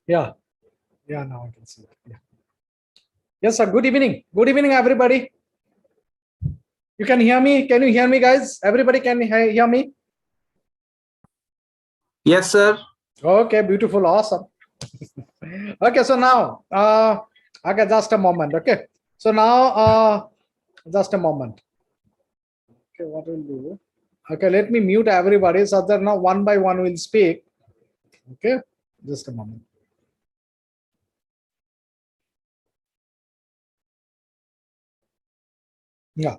Yeah, yeah, now I can see it. Yeah. Yes, sir. Good evening. Good evening, everybody. You can hear me? Can you hear me, guys? Everybody can hear me? Yes, sir. Okay, beautiful, awesome. Okay, so now, okay, just a moment. Okay, so now, just a moment. Okay, what we'll do? Okay, let me mute everybody so that now one by one we'll speak. Okay, just a moment. Yeah.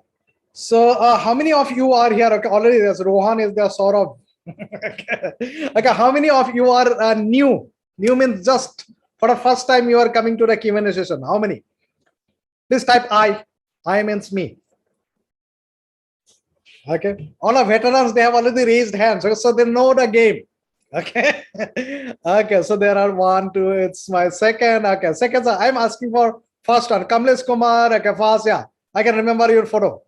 So, how many of you are here? Okay, already there's Rohan is there, Saurabh. Okay, how many of you are new? New means just for the first time you are coming to the Q&A session. How many? Please type I. I means me. Okay, all the veterans, they have already raised hands, so they know the game. Okay. Okay, so there are 1, 2, it's my second. Okay, second, I'm asking for first one. Kamlesh Kumar. Okay, first, yeah, I can remember your photo.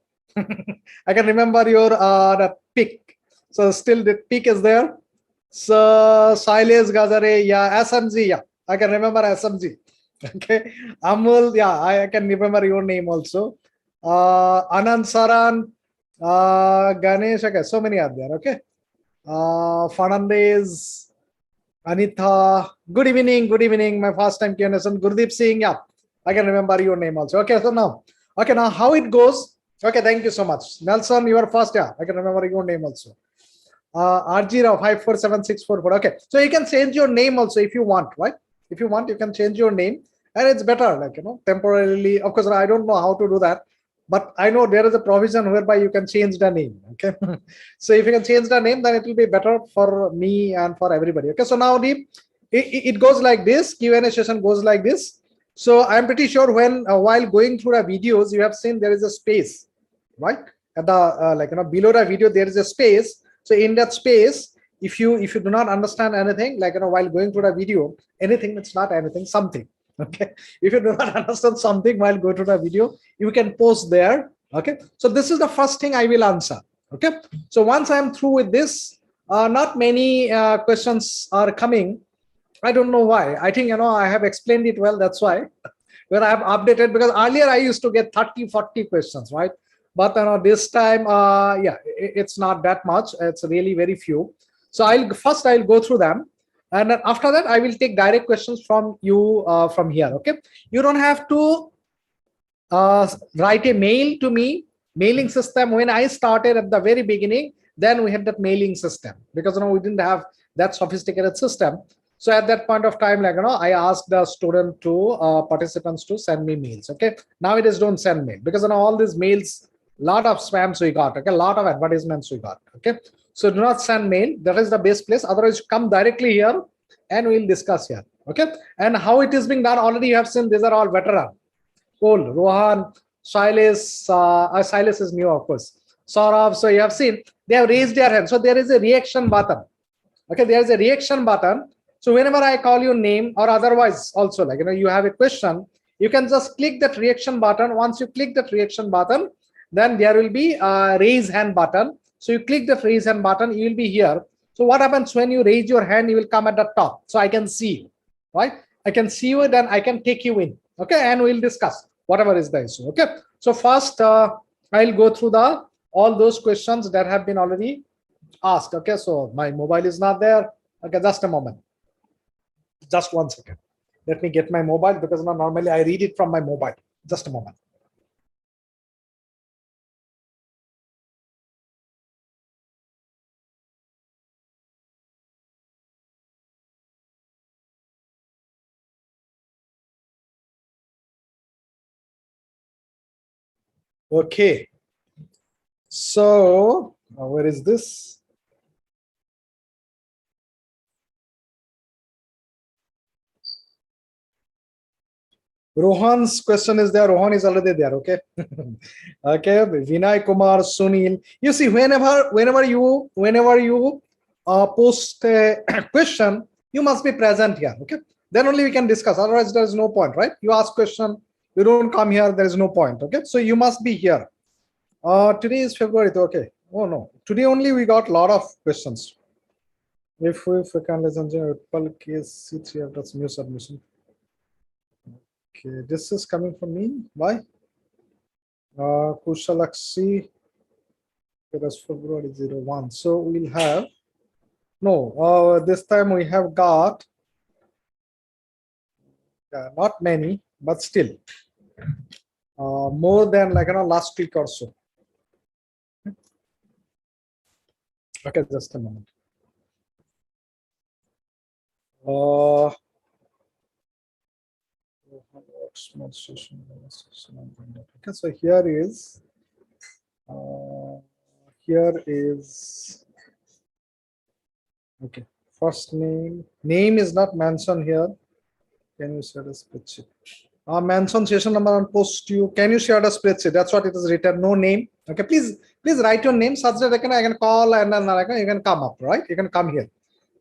I can remember your the pic. So still the pic is there. So Silas Gazare, yeah, SMG, yeah, I can remember SMG. Okay, Amul, yeah, I can remember your name also. Anand Saran, Ganesh, okay, so many are there. Okay, Fernandez, Anita, good evening, my first time Q&A. Gurdeep Singh, yeah, I can remember your name also. Okay, so now, okay, now how it goes. Okay, thank you so much. Nelson, you are first, yeah, I can remember your name also. RG Rao 547644. Okay, so you can change your name also if you want, right? If you want, you can change your name, and it's better, like, temporarily. Of course, I don't know how to do that, but I know there is a provision whereby you can change the name. Okay, so if you can change the name, then it will be better for me and for everybody. Okay, so now it goes like this. Q&A session goes like this. So I'm pretty sure when while going through the videos, you have seen there is a space, right? At the below the video there is a space. So in that space, if you do not understand anything, while going through the video, anything, it's not anything, something. Okay, if you do not understand something while going through the video, you can post there. Okay, so this is the first thing I will answer. Okay, so once I'm through with this, not many questions are coming. I don't know why. I think I have explained it well, that's why. Where I have updated, because earlier I used to get 30-40 questions, right? But this time, yeah, it's not that much. It's really very few. So I'll go through them, and then after that I will take direct questions from you from here. Okay, you don't have to write a mail to me. Mailing system, when I started at the very beginning, then we had that mailing system, because we didn't have that sophisticated system. So at that point of time, I asked the student to participants to send me mails. Okay, nowadays don't send mail, because all these mails, lot of spams we got. Okay, a lot of advertisements we got. Okay, so do not send mail. That is the best place. Otherwise, come directly here and we'll discuss here. Okay, and how it is being done, already you have seen. These are all veteran. Cool. Rohan, Silas, Silas is new, of course. Saurabh, so you have seen they have raised their hand. So there is a reaction button. Okay, there is a reaction button. So whenever I call your name, or otherwise also, you have a question, you can just click that reaction button. Once you click that reaction button, then there will be a raise hand button. So you click the raise hand button, you will be here. So what happens when you raise your hand? You will come at the top, so I can see you, right? I can see you, then I can take you in. Okay, and we'll discuss whatever is the issue. Okay, so first I'll go through all those questions that have been already asked. Okay, so my mobile is not there. Okay, just a moment, just 1 second. Let me get my mobile, because normally I read it from my mobile. Just a moment. Okay, so where is this? Rohan's question is there. Rohan is already there. Okay. Okay, Vinay Kumar, Sunil. You see, whenever you post a question, you must be present here. Okay, then only we can discuss. Otherwise, there is no point, right? You ask question, you don't come here, there is no point. Okay, so you must be here. Today is February. Okay. Oh no, today only we got a lot of questions. If we can listen to Utpal case C3 after new submission. Okay, this is coming from me. Why? Kushalakshi. That's February 01. So we'll have this time we have got not many, but still more than last week or so. Okay, just a moment. Okay, so here is okay. First name is not mentioned here. Can you share the spreadsheet? Mention session number and post you. Can you share the spreadsheet? That's what it is written. No name. Okay, please write your name such that I can call and then you can come up, right? You can come here.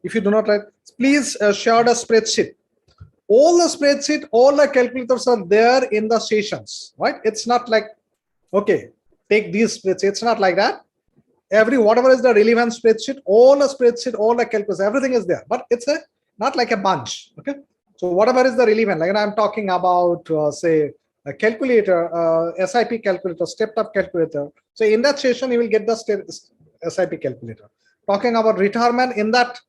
If you do not write, please share the spreadsheet. All the spreadsheet, all the calculators are there in the sessions, right? It's not like, okay, take these spreadsheets. It's not like that. Whatever is the relevant spreadsheet, all the calculators, everything is there. But it's not like a bunch. Okay. So whatever is the relevant, like I'm talking about, say, a calculator, SIP calculator, stepped up calculator. So in that session, you will get the SIP calculator. Talking about retirement in that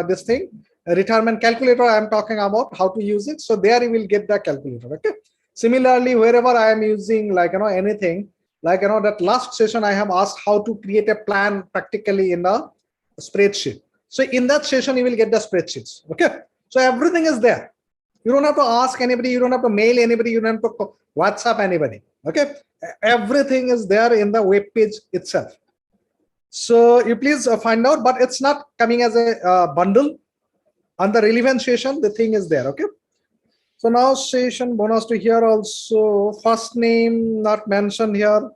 this thing, retirement calculator, I'm talking about how to use it. So there you will get the calculator. Okay. Similarly, wherever I am using anything, that last session I have asked how to create a plan practically in the spreadsheet. So in that session, you will get the spreadsheets. Okay. So everything is there. You don't have to ask anybody. You don't have to mail anybody. You don't have to WhatsApp anybody. Okay. Everything is there in the web page itself. So you please find out, but it's not coming as a bundle. On the relevant session, the thing is there. Okay. So now session bonus to here also. First name not mentioned here.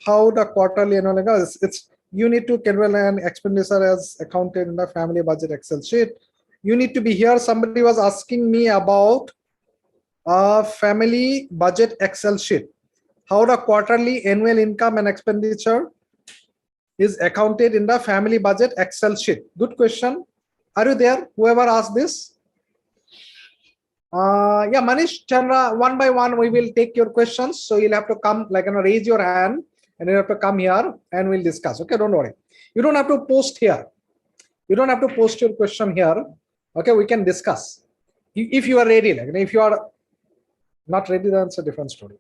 How the quarterly it's you need to calculate an expenditure as accounted in the family budget Excel sheet. You need to be here. Somebody was asking me about a family budget Excel sheet. How the quarterly annual income and expenditure is accounted in the family budget Excel sheet. Good question. Are you there? Whoever asked this? Yeah, Manish, Chandra, one by one, we will take your questions. So you'll have to come, raise your hand and you have to come here and we'll discuss. Okay, don't worry. You don't have to post here. You don't have to post your question here. Okay, we can discuss. If you are ready, if you are not ready, that's a different story.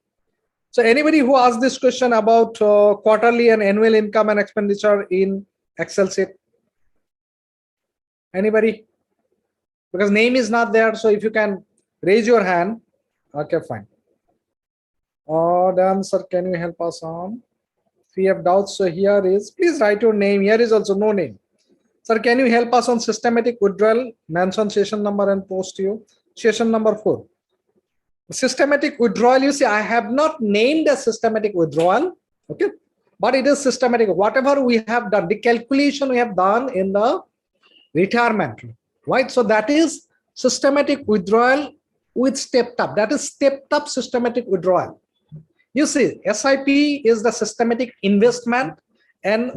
So anybody who asked this question about quarterly and annual income and expenditure in Excel sheet? Anybody? Because name is not there. So if you can raise your hand. Okay, fine. Dan sir, can you help us on? If you have doubts, so here is, please write your name. Here is also no name. Sir, can you help us on systematic withdrawal? Mention session number and post you. Session number 4. Systematic withdrawal, you see, I have not named a systematic withdrawal. Okay. But it is systematic. Whatever we have done, the calculation we have done in the retirement, right? So that is systematic withdrawal with stepped up. That is stepped up systematic withdrawal. You see, SIP is the systematic investment and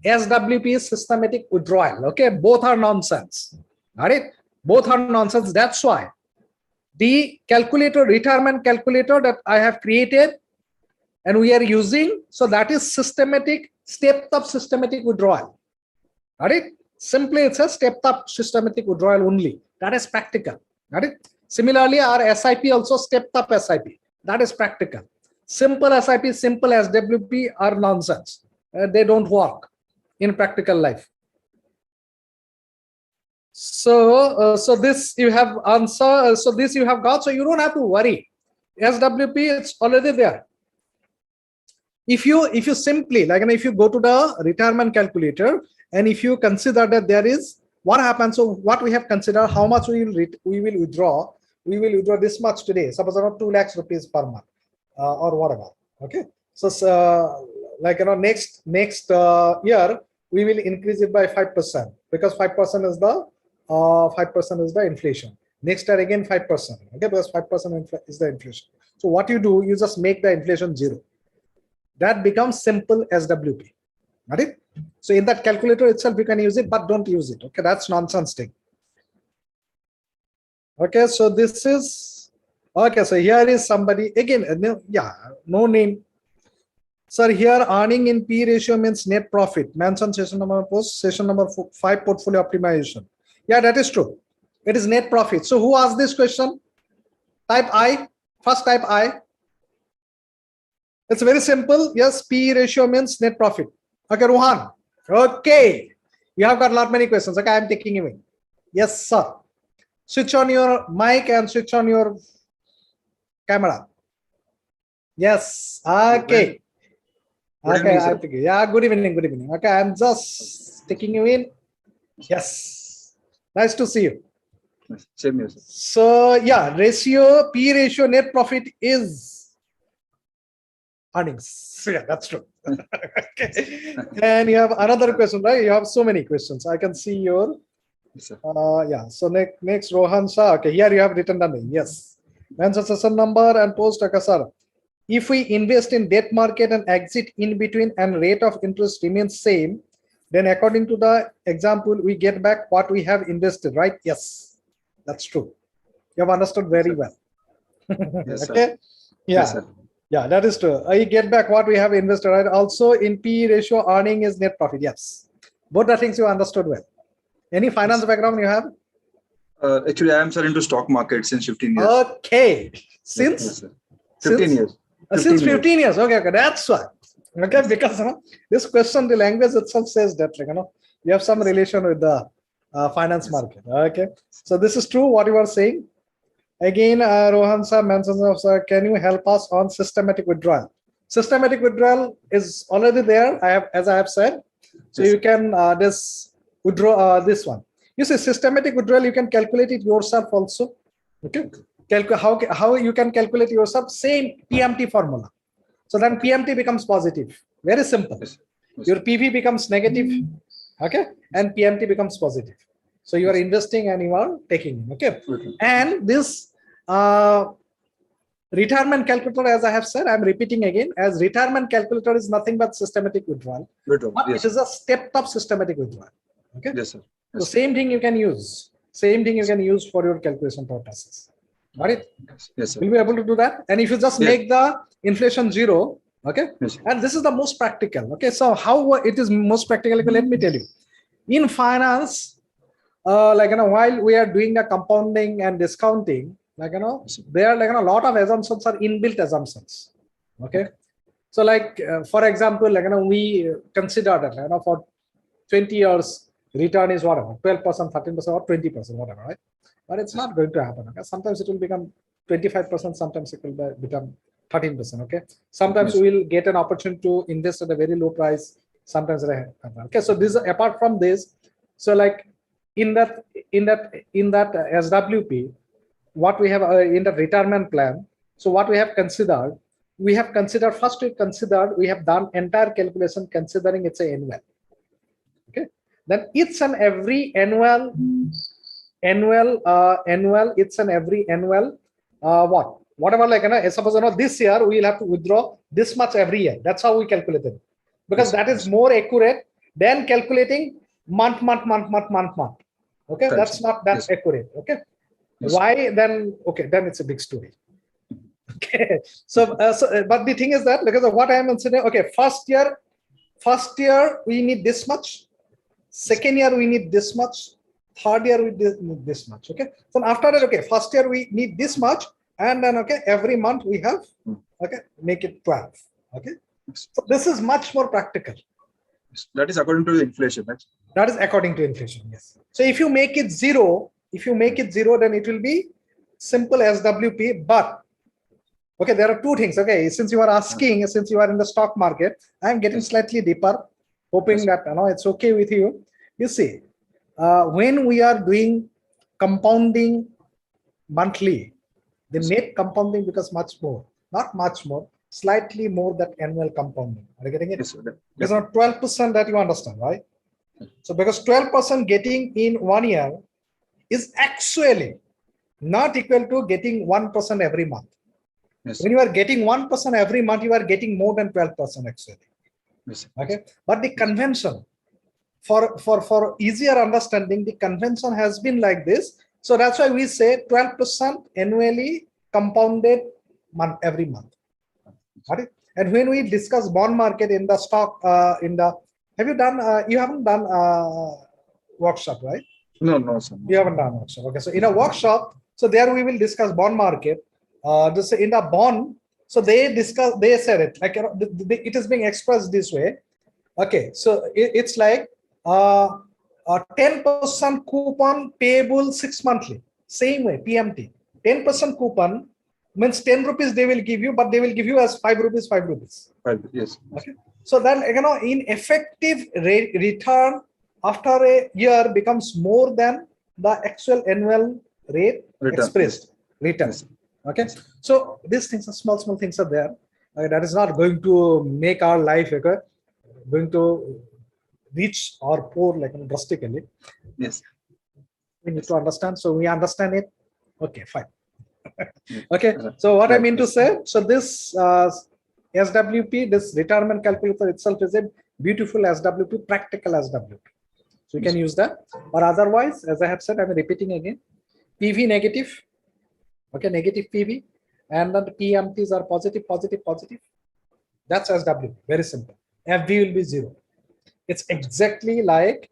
SWP is systematic withdrawal. Okay, both are nonsense. All right, both are nonsense. That's why the calculator, retirement calculator that I have created and we are using, so that is systematic, stepped up systematic withdrawal. All right, simply it's a stepped up systematic withdrawal only. That is practical. All right. Similarly, our SIP also stepped up SIP. That is practical. Simple SIP, simple SWP are nonsense. They don't work in practical life. So, so this you have answer. So this you have got. So you don't have to worry. SWP, it's already there. If you simply if you go to the retirement calculator and if you consider that there is what happens. So what we have considered, how much we will withdraw. We will withdraw this much today. Suppose around 2 lakhs rupees per month or whatever. Okay. So next year we will increase it by 5% because 5% is the inflation. Next year again 5%. Okay, because 5% is the inflation. So what you do, you just make the inflation 0. That becomes simple SWP. Got it? So in that calculator itself, you can use it, but don't use it. Okay, that's nonsense thing. Okay, so this is, okay, so here is somebody, again, no name. Sir, here earning in P ratio means net profit. Mention session number post, session number 5, portfolio optimization. Yeah, that is true. It is net profit. So who asked this question? Type I. First type I. It's very simple. Yes, P ratio means net profit. Okay, Rohan. Okay. You have got a lot many questions. Okay, I'm taking you in. Yes, sir. Switch on your mic and switch on your camera. Yes. Okay. Okay. Yeah, good evening. Good evening. Okay, I'm just taking you in. Yes. Nice to see you. Same here, sir. So yeah, ratio, P ratio, net profit is earnings. Yeah, that's true. Okay. And you have another question, right? You have so many questions. I can see your. Yes, sir. Yeah. So next Rohan Shah. Okay, here you have written the name. Yes. Mention session number and post. Okay, sir. If we invest in debt market and exit in between and rate of interest remains same, then according to the example, we get back what we have invested, right? Yes, that's true. You have understood very well. Yes, okay. sir. Yeah. Yes, sir. Yeah, that is true. I get back what we have invested, right? Also in P ratio, earning is net profit. Yes. Both the things you understood well. Any finance background you have? Actually, I am sir into stock market since 15 years. Okay. Since? Yes, sir. 15 years. Since 15 years. Okay, that's why. Okay, because this question, the language itself says that, like, you have some relation with the finance market. Okay, so this is true what you are saying. Again, Rohan sir mentions, can you help us on systematic withdrawal? Systematic withdrawal is already there. As I have said, so yes. You can withdraw this one. You see, systematic withdrawal, you can calculate it yourself also. Okay, how you can calculate yourself? Same PMT formula. So then PMT becomes positive. Very simple. Yes. Yes. Your PV becomes negative. Okay, and PMT becomes positive. So you are investing and you are taking. Okay, and this retirement calculator, as I have said, I'm repeating again, as retirement calculator is nothing but systematic withdrawal. But yes. It is a stepped up systematic withdrawal. Okay. Yes, sir. So Yes, same thing you can use. Same thing you can use for your calculation purposes. Got it? Yes, sir. Will be able to do that. And if you just make the inflation zero, okay, yes. And this is the most practical. Okay, so how it is most practical? Let me tell you. In finance, while we are doing the compounding and discounting, there are a lot of assumptions are inbuilt assumptions. Okay, so for example, we consider that for 20 years return is whatever 12%, 13%, or 20%, whatever, right? But it's not going to happen. Okay, sometimes it will become 25%, sometimes it will become 13%. Okay, sometimes we will get an opportunity to invest at a very low price. Sometimes, okay. So this apart from this, so in that SWP, what we have in the retirement plan. So what we have considered first we have done entire calculation considering it's an annual. Okay, then it's an every annual. It's an every annual whatever suppose this year we will have to withdraw this much every year. That's how we calculate it, because that is more accurate than calculating month. Okay, that's not that accurate. Okay, why then? Okay, then it's a big story. Okay, so but the thing is that because of what I am considering, okay, first year we need this much, second year we need this much, third year we need this much. Okay, so after that, okay, first year we need this much, and then okay, every month we have, okay, make it 12. Okay, so this is much more practical. That is according to the inflation, right? That is according to inflation, yes. So if you make it zero, then it will be simple SWP. But okay, there are two things. Okay, since you are asking, since you are in the stock market, I am getting slightly deeper, hoping that it's okay with you. You see, when we are doing compounding monthly, the net compounding becomes much more, not much more, slightly more than annual compounding. Are you getting it? Yes, it's not 12% that you understand, right? So because 12% getting in 1 year is actually not equal to getting 1% every month. Yes. When you are getting 1% every month, you are getting more than 12% actually. Yes. Okay, but the convention for easier understanding, the convention has been like this. So that's why we say 12% annually compounded every month. Right? And when we discuss bond market in the stock, have you done? You haven't done workshop, right? No, sir. You haven't done workshop. Okay, so in a workshop, so there we will discuss bond market. This in a bond. So they said it like it is being expressed this way. Okay, so it's like a 10% coupon payable 6 monthly. Same way, PMT. 10% coupon means 10 rupees they will give you, but they will give you as 5 rupees, 5 rupees. Yes. Okay. So then, in effective return after a year becomes more than the actual annual rate expressed return. Yes. Okay. So these things are small things are there. That is not going to make our life going to reach or poor like drastically. Yes. We need to understand. So we understand it. Okay, fine. Okay. So what I mean to say, so this SWP, this retirement calculator itself is a beautiful SWP, practical SWP. So you can use that. Or otherwise, as I have said, I'm repeating again, PV negative. Okay, negative PV. And then the PMTs are positive. That's SWP. Very simple. FV will be 0. It's exactly like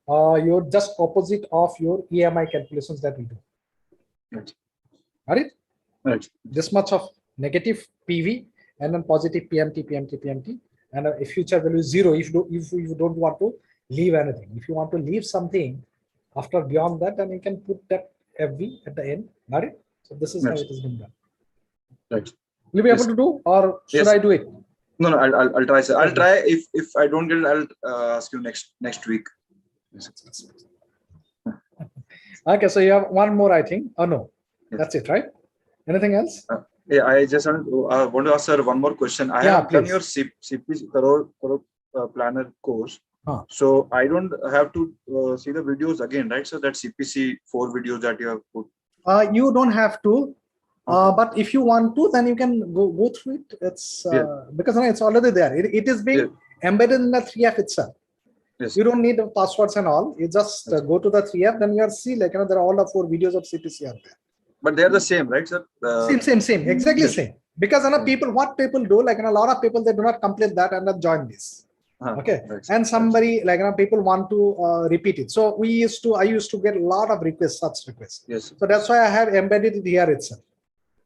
your just opposite of your EMI calculations that we do. Right. Right? This much of negative PV and then positive PMT, and a future value 0 if you don't want to leave anything. If you want to leave something after beyond that, then you can put that FV at the end. Got it? So this is how it has been done. Right. Will you be able to do, or should I do it? No, I'll try, sir. I'll try. If I don't get it, I'll ask you next week. Okay, so you have one more, I think. Oh no, that's it, right? Anything else? Yeah, I just want to ask sir one more question. I have done your CP Crores Planner course. So I don't have to see the videos again, right? So that CPC 4 videos that you have put. You don't have to. But if you want to, then you can go through it. It's because it's already there. It is being embedded in the 3F itself. Yes. You don't need the passwords and all. You just go to the 3F, then you see like there are all the 4 videos of CPC are there. But they are the same, right, sir? Same, exactly same. Because what people do, like a lot of people, they do not complete that and then join this. Okay, and somebody like people want to repeat it. So I used to get a lot of requests, such requests. Yes. So that's why I have embedded it here itself.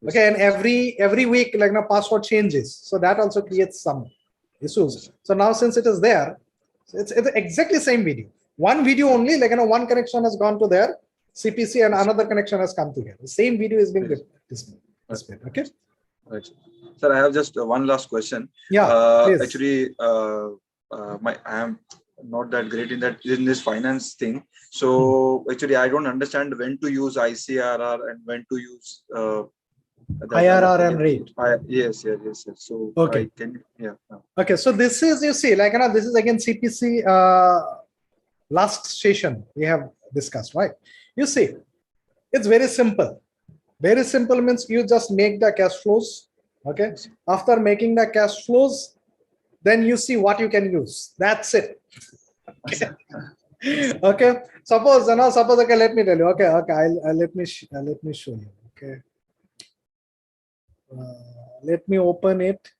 Yes. Okay, and every week like password changes, so that also creates some issues. So now since it is there, it's exactly same video. One video only, like one connection has gone to there, CPC, and another connection has come to here. The same video is being displayed. Okay. Right. Sir, I have just one last question. Yeah. Actually, I am not that great in this finance thing. So actually, I don't understand when to use ICRR and when to use IRR and rate. Yes. So okay. Okay. So this is, you see, like this is again CPC last session we have discussed, right? You see, it's very simple. Very simple means you just make the cash flows. Okay. After making the cash flows, then you see what you can use. That's it. Okay. Okay. Suppose, okay, let me tell you. Okay. Let me show you. Okay. Let me open it.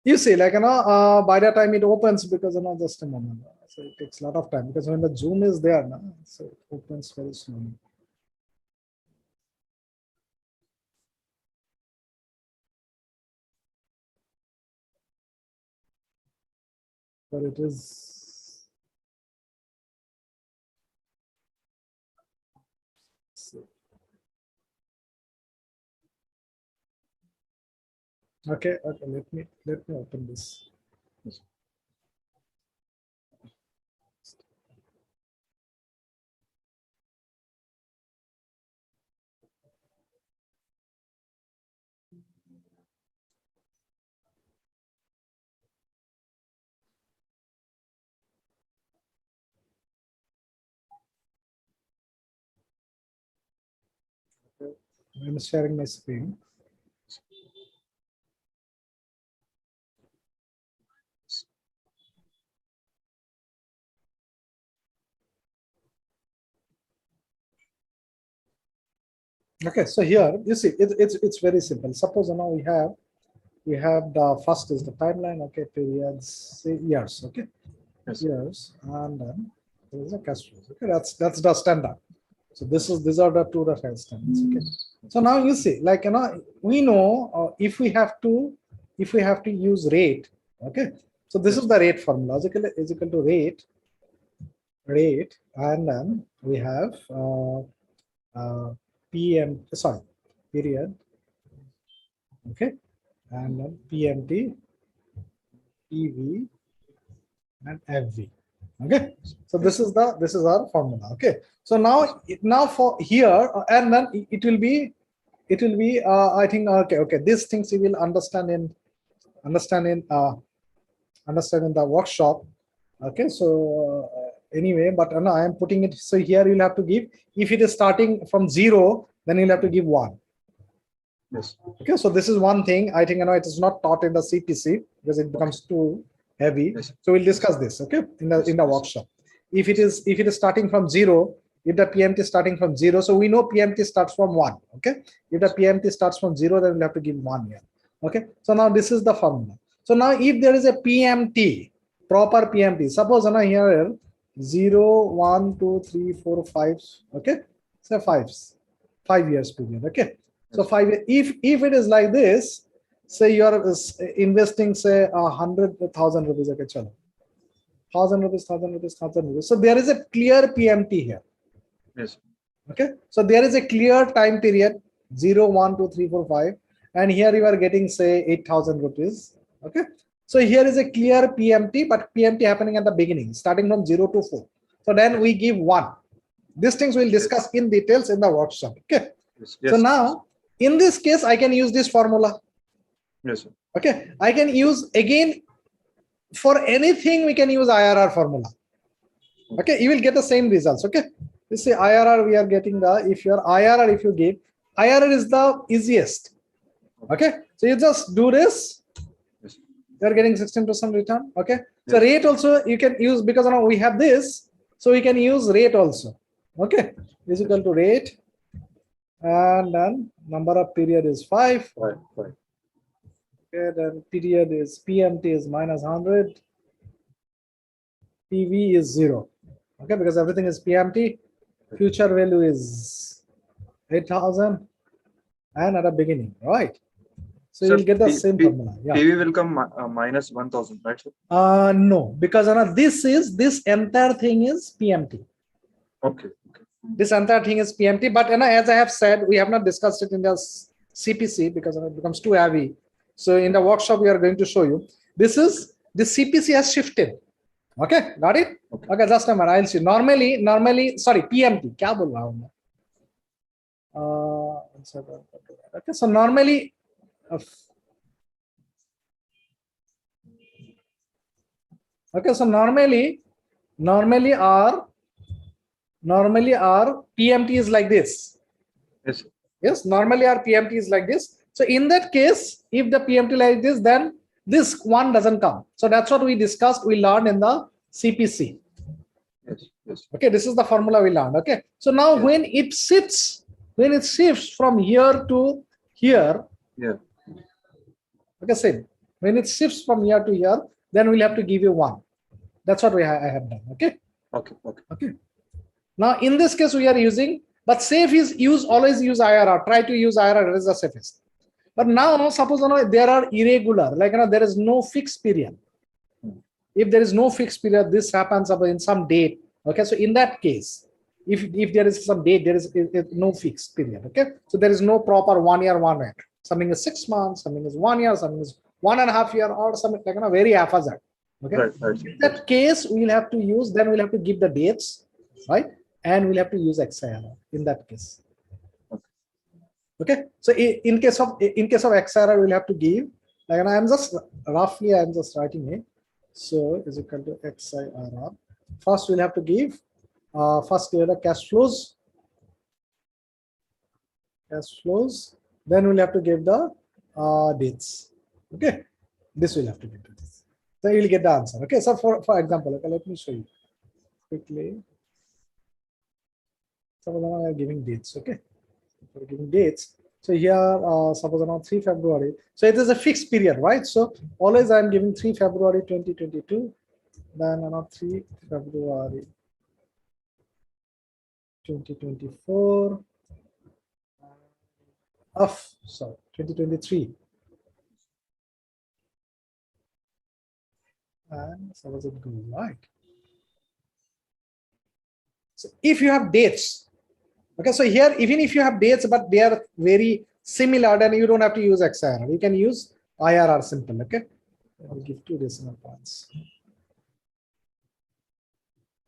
You see, like by the time it opens, because just a moment, so it takes a lot of time because when the zoom is there, so it opens very slowly. But it is. Okay, let me open this. I'm sharing my screen. Okay, so here you see it's very simple. Suppose now we have the first is the timeline. Okay, periods, say years. Okay, Yes. years, and then there is a cash flows. Okay, that's the standard. So these are the two reference standards. Okay, so now you see, like we know if we have to use rate. Okay, so this is the rate formula. Is equal to rate, and then we have period. Okay, and then PMT, PV, and FV. Okay, so this is our formula. Okay, so now for here, and then it will be I think okay these things you will understand in the workshop. Okay, so anyway, but I am putting it, so here you'll have to give, if it is starting from 0, then you'll have to give 1. Yes. Okay, so this is one thing. I think it is not taught in the CPC because it becomes too heavy. Yes. So we'll discuss this, okay, in the workshop. If it is starting from 0, if the PMT is starting from 0, so we know PMT starts from 1. Okay, if the PMT starts from 0, then we'll have to give 1 here. Okay, so now this is the formula. So now if there is a PMT, proper PMT, suppose here 0, 1, 2, 3, 4, 5. Okay, so 5 years period. Okay, so 5 years. If it is like this, say you are investing say 100,000 rupees. Okay, chalo. 1,000 rupees, 1,000 rupees, 1,000 rupees. So there is a clear PMT here. Yes. Okay, so there is a clear time period 0, 1, 2, 3, 4, 5, and here you are getting say 8,000 rupees. Okay, so here is a clear PMT, but PMT happening at the beginning, starting from 0 to 4. So then we give 1. These things we'll discuss in details in the workshop. Okay. Yes. Yes. So now in this case, I can use this formula. Yes, sir. Okay, I can use again for anything. We can use IRR formula. Okay, you will get the same results. Okay, you see IRR, we are getting if your IRR, if you give IRR is the easiest. Okay, so you just do this. Yes. You are getting 16% return. Okay, so rate also you can use, because now we have this, so we can use rate also. Okay, is equal to rate, and then number of period is 5. Right. Okay, then period is PMT is -100, PV is 0. Okay, because everything is PMT. Future value is 8,000, and at the beginning, right? So you'll get the same formula. Yeah. PV will come minus 1,000, right, sir? No, because this entire thing is PMT. Okay. This entire thing is PMT, but as I have said, we have not discussed it in the CPC because it becomes too heavy. So in the workshop, we are going to show you. The CPC has shifted. Okay, got it? Okay, just a minute. I'll see. Normally, sorry, PMT. Kya bol raha hu main? Okay, so normally, our PMT is like this. Yes. Yes, normally our PMT is like this. So in that case, if the PMT like this, then this one doesn't come. So that's what we discussed, we learned in the CPC. Yes. Okay, this is the formula we learned. Okay, so now when it shifts from here to here. Yeah. Okay, same. When it shifts from here to here, then we'll have to give you 1. That's what I have done. Okay. Okay. Now in this case we are using, but safe is always use IRR. Try to use IRR, it is the safest. But now suppose there are irregular, like there is no fixed period. If there is no fixed period, this happens in some date. Okay, so in that case, if there is some date, there is no fixed period. Okay, so there is no proper 1 year, 1 year. Something is 6 months, something is 1 year, something is 1.5 years, or something like very haphazard. Okay, in that case we'll have to use, then we'll have to give the dates, right? And we'll have to use XIRR in that case. Okay, so in case of XIRR, we'll have to give, like I'm just writing it. So is equal to XIRR. First we'll have to give first the cash flows. Then we'll have to give the dates. Okay, this will have to give the dates. So you'll get the answer. Okay, so for example, okay, let me show you quickly. So we are giving dates. Okay, we're giving dates. So here, suppose around 3 February. So it is a fixed period, right? So always I'm giving 3 February 2022, then around 3 February 2024 of, sorry, 2023. And suppose it goes right. So if you have dates, okay, so here, even if you have dates, but they are very similar, then you don't have to use XIRR. You can use IRR simple, okay? I'll give 2 decimal points.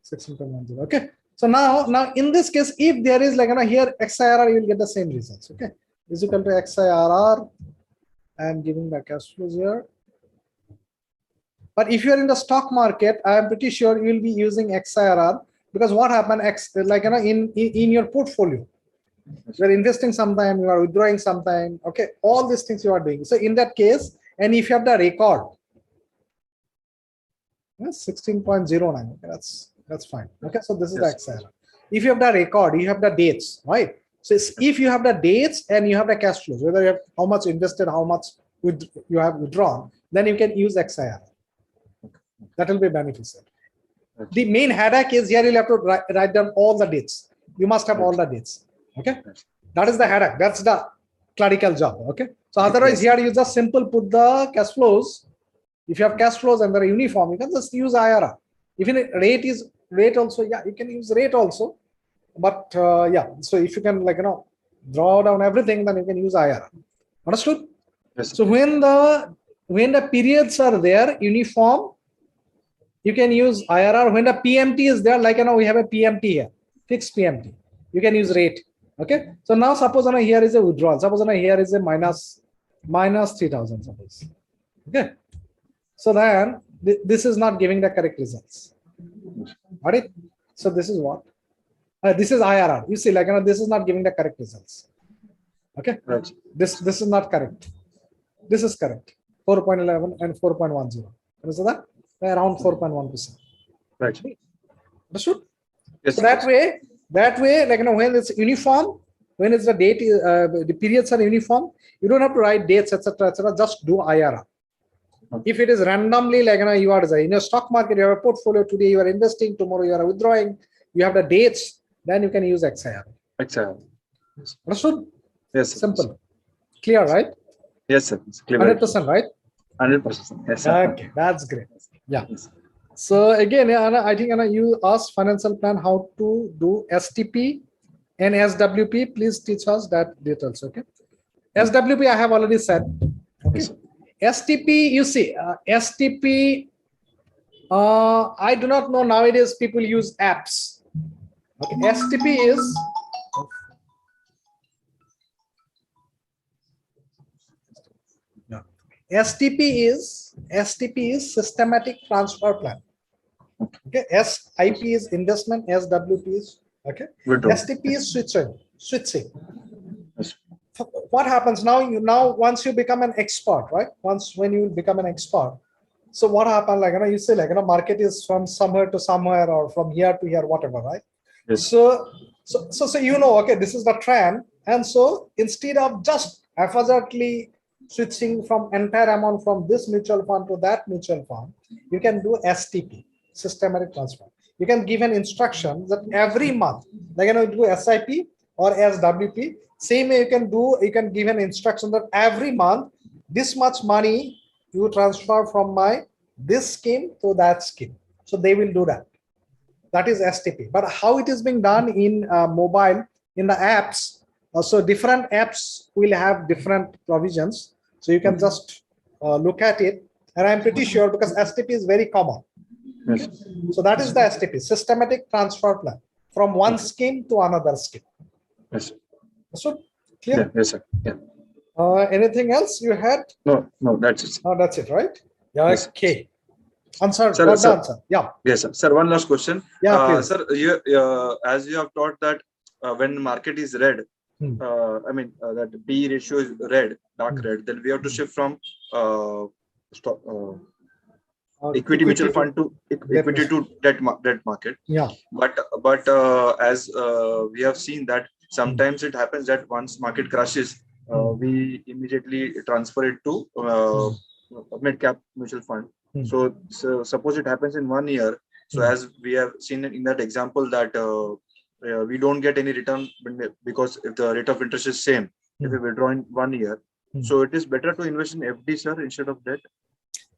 16.10, okay? So now in this case, if there is like, here XIRR, you will get the same results, okay? Is equal to XIRR and giving the cash flows here. But if you are in the stock market, I am pretty sure you will be using XIRR, because what happened, like, in your portfolio, you are investing sometime, you are withdrawing sometime, okay, all these things you are doing. So in that case, and if you have the record, yes, 16.09, okay, that's fine. Okay, so this is the XIRR. If you have the record, you have the dates, right? So if you have the dates and you have the cash flows, whether you have how much invested, how much you have withdrawn, then you can use XIRR. That will be beneficial. The main headache is here you'll have to write down all the dates. You must have all the dates. Okay, that is the headache. That's the clerical job. Okay, so otherwise here you just simple put the cash flows. If you have cash flows and they're uniform, you can just use IRR. Even rate is rate also, yeah, you can use rate also. But yeah, so if you can, like, draw down everything, then you can use IRR. Understood? Yes. So when the periods are there uniform, you can use IRR. When the PMT is there, like, we have a PMT here, fixed PMT, you can use rate. Okay, so now suppose here is a withdrawal. Suppose here is a minus 3,000. Suppose. Okay, so then this is not giving the correct results. Got it? So this is what? This is IRR. You see, like, this is not giving the correct results. Okay, right. This is not correct. This is correct. 4.11 and 4.10. Is that? Around 4.1%. Right. Understood? Yes. So that way, like, when it's uniform, when it's the date, the periods are uniform, you don't have to write dates, etc., etc. Just do IRR. Okay. If it is randomly, like, you are in a stock market, you have a portfolio, today you are investing, tomorrow you are withdrawing, you have the dates, then you can use XIRR. XIRR. Yes. Understood? Yes. Sir. Simple. Clear, right? Yes, sir. It's clear. 100%, right? 100%. Yes, sir. Okay, that's great. Yeah. Yes. So again, I think you asked financial plan how to do STP and SWP. Please teach us that details. Okay. SWP I have already said. Okay. Yes. STP, you see, STP. I do not know nowadays people use apps. Okay. STP is. STP is systematic transfer plan. Okay, SIP is investment, SWP is okay. STP is switching. Yes. What happens now? Once you become an expert, right? When you become an expert, so what happens? Like, you say, like, market is from somewhere to somewhere or from here to here, whatever, right? Yes. So okay, this is the trend, and so instead of just haphazardly switching from entire amount from this mutual fund to that mutual fund, you can do STP, systematic transfer. You can give an instruction that every month, like, do SIP or SWP. Same way you can give an instruction that every month this much money you transfer from this scheme to that scheme. So they will do that. That is STP. But how it is being done in mobile, in the apps, so different apps will have different provisions. So you can just look at it, and I'm pretty sure because STP is very common. Okay? So that is the STP, systematic transfer plan, from one scheme to another scheme. Yes. So clear? Yeah, yes, sir. Yeah. Anything else you had? No, that's it. Oh, that's it, right? Yeah. Yes. Okay. Answer. Sir, Got the answer. Yeah. Yes, sir. Sir, one last question. Yeah, sir, as you have taught that when market is red, I mean that P ratio is red, dark red, then we have to shift from stock, equity mutual fund to equity to debt market. Yeah. But as we have seen that sometimes it happens that once market crashes, we immediately transfer it to mid cap mutual fund. So suppose it happens in 1 year. So as we have seen in that example that we don't get any return because if the rate of interest is same, if we withdraw in 1 year, so it is better to invest in FD, sir, instead of debt.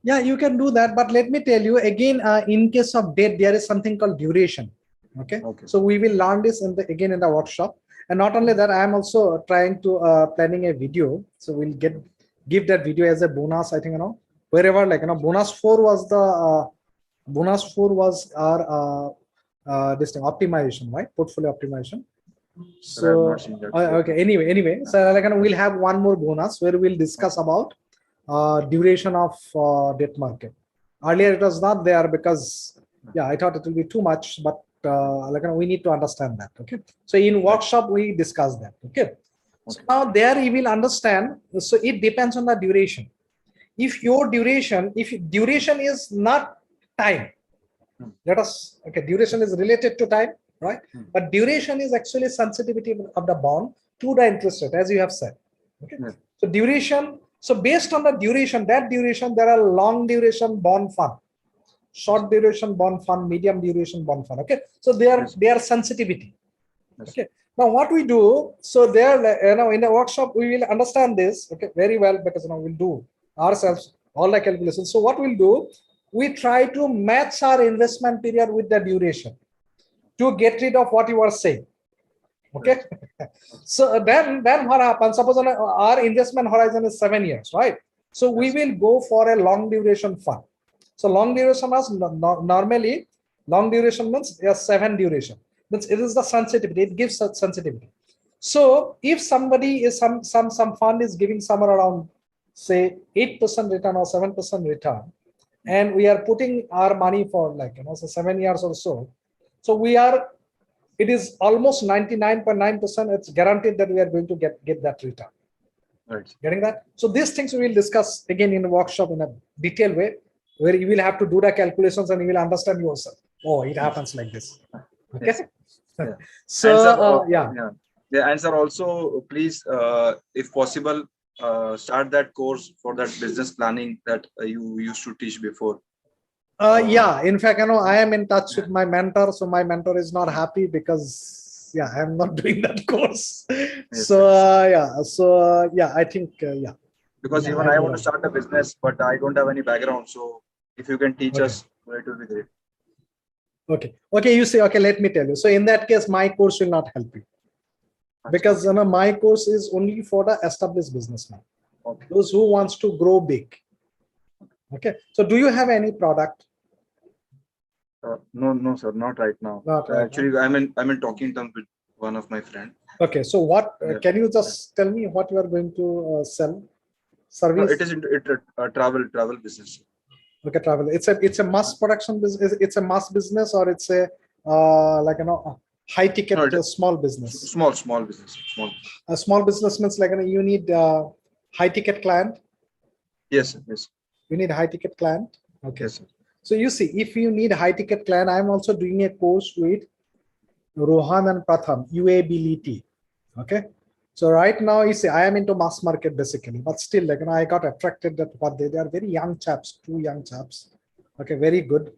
Yeah, you can do that, but let me tell you again, in case of debt, there is something called duration. Okay. So we will learn this again in the workshop. And not only that, I am also trying to planning a video. So we'll give that video as a bonus. I think, wherever, like, bonus 4 was the bonus 4 was our this thing, optimization, right? Portfolio optimization. So okay. Anyway, so like, we'll have one more bonus where we'll discuss about duration of debt market. Earlier it was not there because I thought it will be too much, but like, we need to understand that. Okay. So in workshop we discuss that. Okay. So now there you will understand. So it depends on the duration. If your duration, duration is not time, duration is related to time, right? But duration is actually sensitivity of the bond to the interest rate, as you have said. Okay. So duration. So based on the duration, there are long duration bond fund, short duration bond fund, medium duration bond fund. Okay. So they are sensitivity. Okay. Now what we do, so there, in the workshop we will understand this, okay, very well, because we'll do ourselves all the calculations. So what we'll do, we try to match our investment period with the duration to get rid of what you are saying. Okay. So then what happens? Suppose our investment horizon is 7 years, right? So we will go for a long duration fund. So long duration is normally long duration means 7 duration. It is the sensitivity. It gives such sensitivity. So if somebody is some fund is giving somewhere around say 8% return or 7% return, and we are putting our money for like so 7 years or so. So it is almost 99.9%. It's guaranteed that we are going to get that return. Right. Getting that? So these things we will discuss again in the workshop in a detailed way, where you will have to do the calculations and you will understand yourself. Oh, it happens like this. Okay. Yes. Yeah. So and sir, also please, if possible, start that course for that business planning that you used to teach before. In fact, I am in touch with my mentor. So my mentor is not happy because I am not doing that course. Yes, so I think because even I want to start a business, but I don't have any background. So if you can teach us, it will be great. Okay, you say, okay, let me tell you. So in that case, my course will not help you, because my course is only for the established businessman, those who wants to grow big. Okay, so do you have any product? No, sir, not right now. Actually, I'm in talking terms with one of my friends. Okay, so what can you just tell me what you are going to sell? Service? No, it is a travel business. Okay, travel. It's a mass production business. It's a mass business, or it's a high ticket small business. Small business. A small business means like you need high ticket client. Yes. You need high ticket client. Okay. Yes, sir. So you see, if you need high ticket client, I'm also doing a course with Rohan and Pratham, UABLT. Okay. So right now, you see, I am into mass market basically, but still, I got attracted that what they are very young chaps, 2 young chaps. Okay, very good.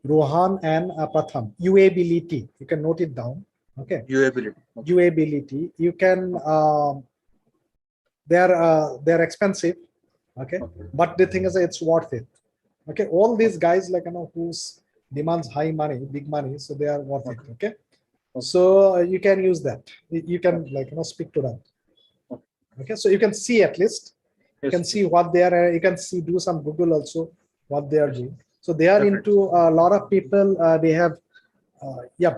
Rohan and Pratham, UABLT. You can note it down. Okay. UABLT. You can. They're expensive. Okay. But the thing is, it's worth it. Okay. All these guys whose demands high money, big money, so they are worth it. Okay. So you can use that. You can speak to them. Okay, so you can see at least. You can see what they are. You can see, do some Google also what they are doing. So they are into a lot of people. They have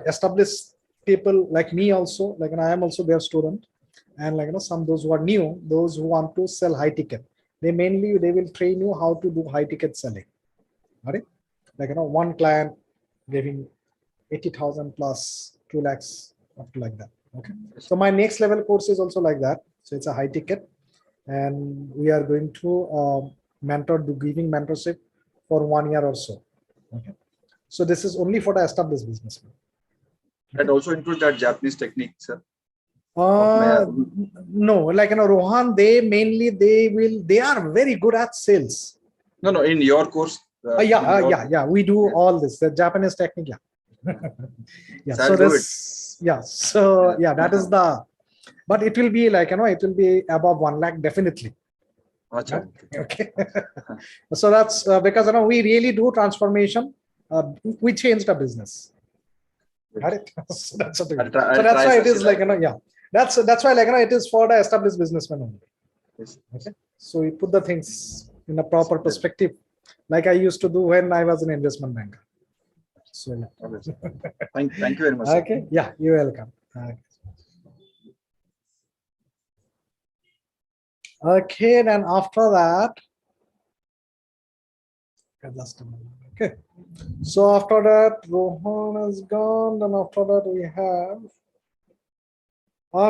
established people like me also. I am also their student, and some those who are new, those who want to sell high ticket. They will train you how to do high ticket selling. All right, one client giving 80,000 plus 2 lakhs, up to like that. Okay. So my next level course is also like that. So it's a high ticket, and we are going to giving mentorship for 1 year or so. Okay. So this is only for the established businessman. That also includes that Japanese technique, sir. No, like Rohan, they are very good at sales. No, in your course. Yeah. We do all this. The Japanese technique, yeah. Yeah. So this, yeah. So yeah, that is the. But it will be like it will be above 1 lakh definitely. Achha, okay. So that's because we really do transformation. We changed the business. Got it? So that's what that's why it is like yeah. That's why like it is for the established businessmen only. Yes. Okay. So we put the things in a proper perspective, like I used to do when I was an investment banker. So yeah. Thank you very much. Okay. Sir. Yeah, you're welcome. Okay, then after that, just a moment. Okay. So after that, Rohan is gone. Then after that, we have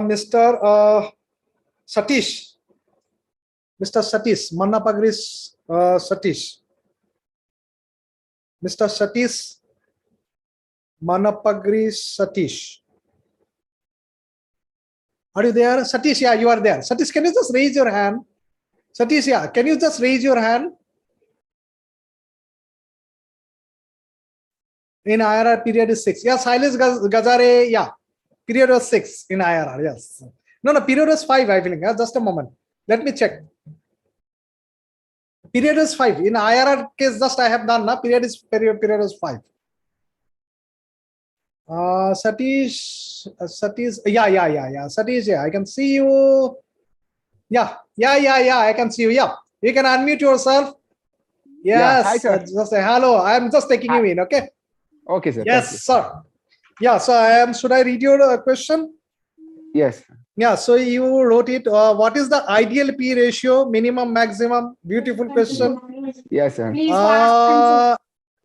Mr. Satish. Mr. Satish, Mannapagris Satish. Mr. Satish, Mannapagris Satish. Are you there? Satish, yeah, you are there. Satish, can you just raise your hand? Satish, yeah, can you just raise your hand? In IRR, period is 6. Yeah, Silas Gazare, yeah, period was 6 in IRR, yes. No, period was 5, I think. Just a moment. Let me check. Period is 5. In IRR case, just I have done, period is 5. Satish, yeah. Satish, yeah, I can see you. Yeah, I can see you. Yeah, you can unmute yourself. Yes, hi, sir. Just say hello. I am just taking you in. Okay. Okay, sir. Yes, sir. Yeah, so I am. Should I read your question? Yes. Yeah, so you wrote it. What is the ideal P ratio, minimum, maximum? Beautiful question. Yes, sir.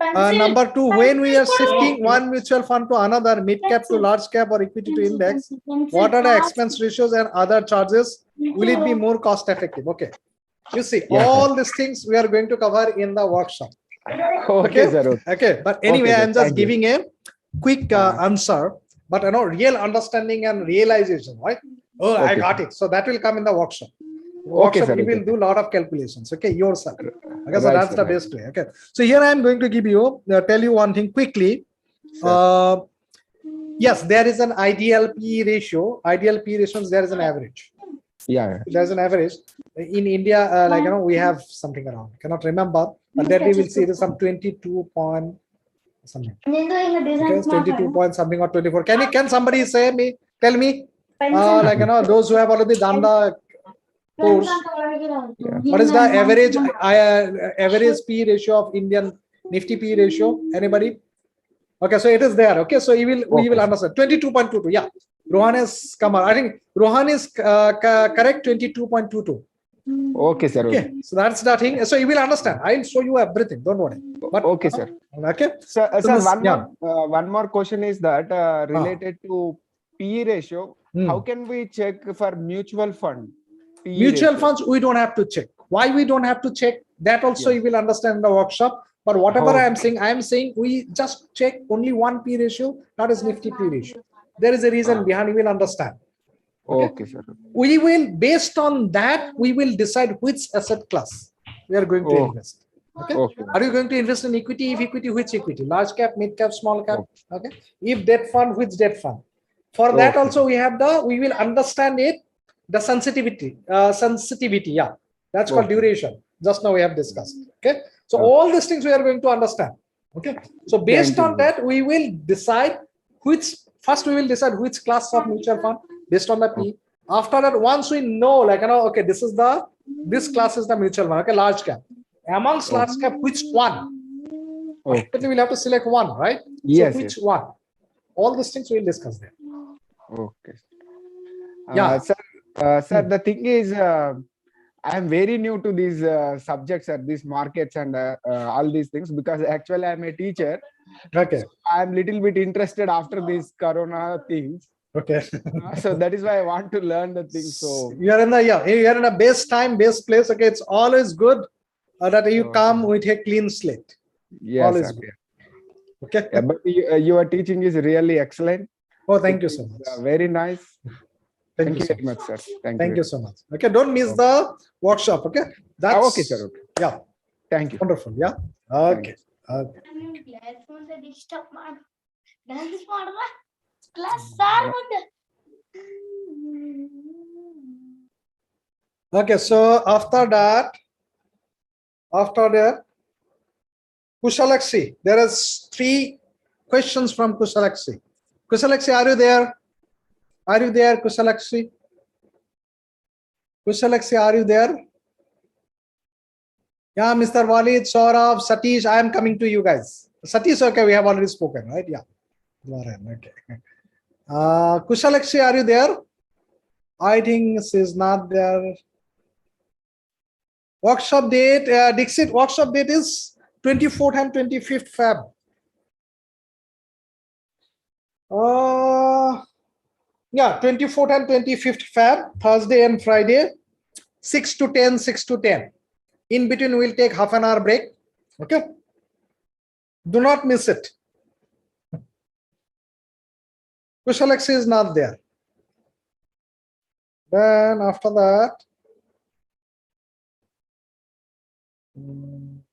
Number 2, when we are shifting one mutual fund to another, mid cap to large cap or equity to index, what are the expense ratios and other charges? Will it be more cost effective? Okay. You see, all these things we are going to cover in the workshop. Okay, sir. Okay. But anyway, I'm just giving a quick answer, but real understanding and realization, right? Oh, I got it. So that will come in the workshop. Workshop, you will do a lot of calculations, okay, yourself. Okay, so that's the best way. Okay, so here I am going to give you tell you one thing quickly. Yes, there is an ideal P ratio. Ideal P ratios, there is an average. Yeah, there's an average in India. We have something around, cannot remember, but that we will see it is some 22 point something. Okay, 22 point something or 24. Can somebody tell me those who have already done the course, what is the average P ratio of Indian Nifty P ratio? Anybody? Okay, so it is there. Okay, so we will understand 22.22. Yeah, Rohan is come on. I think Rohan is correct. 22.22. Okay, sir. Okay, so that's the thing. So you will understand. I'll show you everything. Don't worry. But okay, sir. Okay. So one more question is that related to P ratio. How can we check for mutual fund? Mutual funds, we don't have to check. Why we don't have to check? That also you will understand in the workshop. But whatever I am saying we just check only one P ratio, that is Nifty P ratio. There is a reason behind, you will understand. Okay, sir. We will, based on that, we will decide which asset class we are going to invest. Okay? Are you going to invest in equity? If equity, which equity? Large cap, mid cap, small cap. Okay. If debt fund, which debt fund? For that also we have we will understand it. The sensitivity, yeah, that's called duration. Just now we have discussed. Okay, so all these things we are going to understand. Okay, so based on that, we will decide first we will decide which class of mutual fund based on the P. After that, once we know, okay, this class is the mutual fund. Okay, large cap. Amongst large cap, which one? Okay, we will have to select one, right? Yes. So which one? All these things we will discuss there. Okay. Yeah. Sir, the thing is, I am very new to these subjects at these markets and all these things, because actually I am a teacher. Okay. So I am little bit interested after these corona things. Okay. So that is why I want to learn the things. So you are in a best place. Okay, it's always good that you come with a clean slate. Yes, always sir. good. Okay. Yeah, but your teaching is really excellent. Oh, thank you so much. Very nice. Thank you very much, sir. Thank you so much. Okay, don't miss the workshop. Okay, that's okay, sir. Okay. Yeah. Thank you. Wonderful. Yeah. Okay. Okay. Okay. So after that, Kushalakshi, there is 3 questions from Kushalakshi. Kushalakshi, are you there? Are you there, Kushalakshi? Kushalakshi, are you there? Yeah, Mr. Walid, Saurabh, Satish, I am coming to you guys. Satish, okay, we have already spoken, right? Yeah. Okay. Kushalakshi, are you there? I think she's not there. Workshop date, Dixit, workshop date is 24th and 25th Feb. Yeah, 24th and 25th Feb, Thursday and Friday, 6 to 10, 6 to 10. In between, we'll take half an hour break. Okay. Do not miss it. Kushalakshi is not there. Then after that,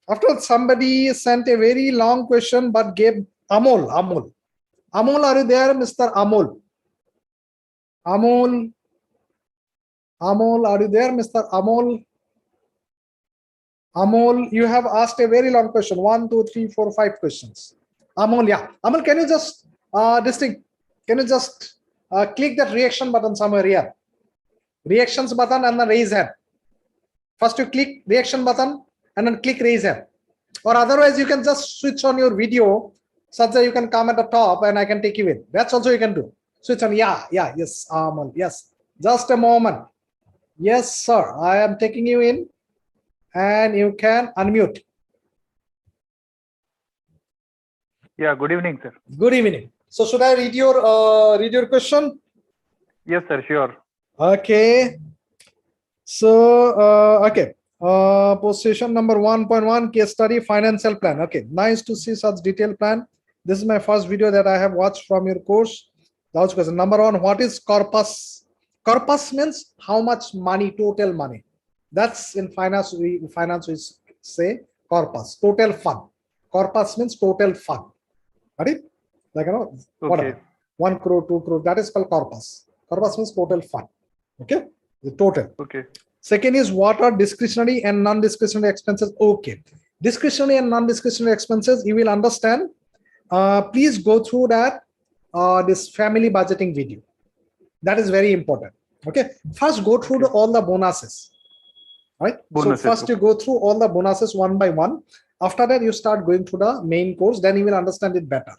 after somebody sent a very long question but gave Amol. Amol, are you there, Mr. Amol? Amol, are you there, Mr. Amol? Amol, you have asked a very long question. 1, 2, 3, 4, 5 questions. Amol, yeah. Amol, can you just click that reaction button somewhere here? Reactions button and then raise hand. First you click reaction button and then click raise hand. Or otherwise you can just switch on your video such that you can come at the top and I can take you in. That's also you can do. Switch on. Yeah, yes, Amol, yes. Just a moment. Yes, sir. I am taking you in. And you can unmute. Yeah, good evening, sir. Good evening. So should I read your question? Yes, sir, sure. Okay. So, okay. Position number 1.1, case study, financial plan. Okay, nice to see such detailed plan. This is my first video that I have watched from your course. That's question. Number 1, what is corpus? Corpus means how much money, total money. That's in finance, we say corpus, total fund. Corpus means total fund. Right? Like, whatever. 1 crore, 2 crore, that is called corpus. Corpus means total fund. Okay? The total. Okay. Second is what are discretionary and non-discretionary expenses. Okay. Discretionary and non-discretionary expenses, you will understand. Please go through that, this family budgeting video. That is very important. Okay. First, go through all the bonuses. Right. So first you go through all the bonuses one by one. After that, you start going through the main course. Then you will understand it better.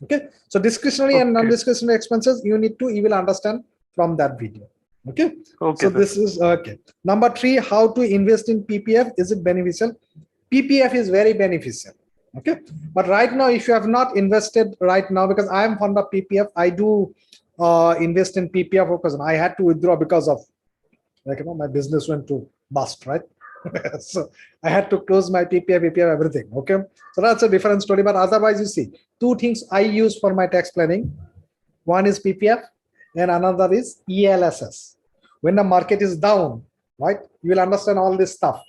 Okay. So discretionary and non-discretionary expenses, you will understand from that video. Okay. So this is okay. Number 3, how to invest in PPF. Is it beneficial? PPF is very beneficial. Okay. But right now, if you have not invested right now, because I am fond of PPF, I do invest in PPF because I had to withdraw because of my business went to bust, right? So I had to close my PPF, everything. Okay. So that's a different story. But otherwise, you see, 2 things I use for my tax planning. One is PPF and another is ELSS. When the market is down, right, you will understand all this stuff,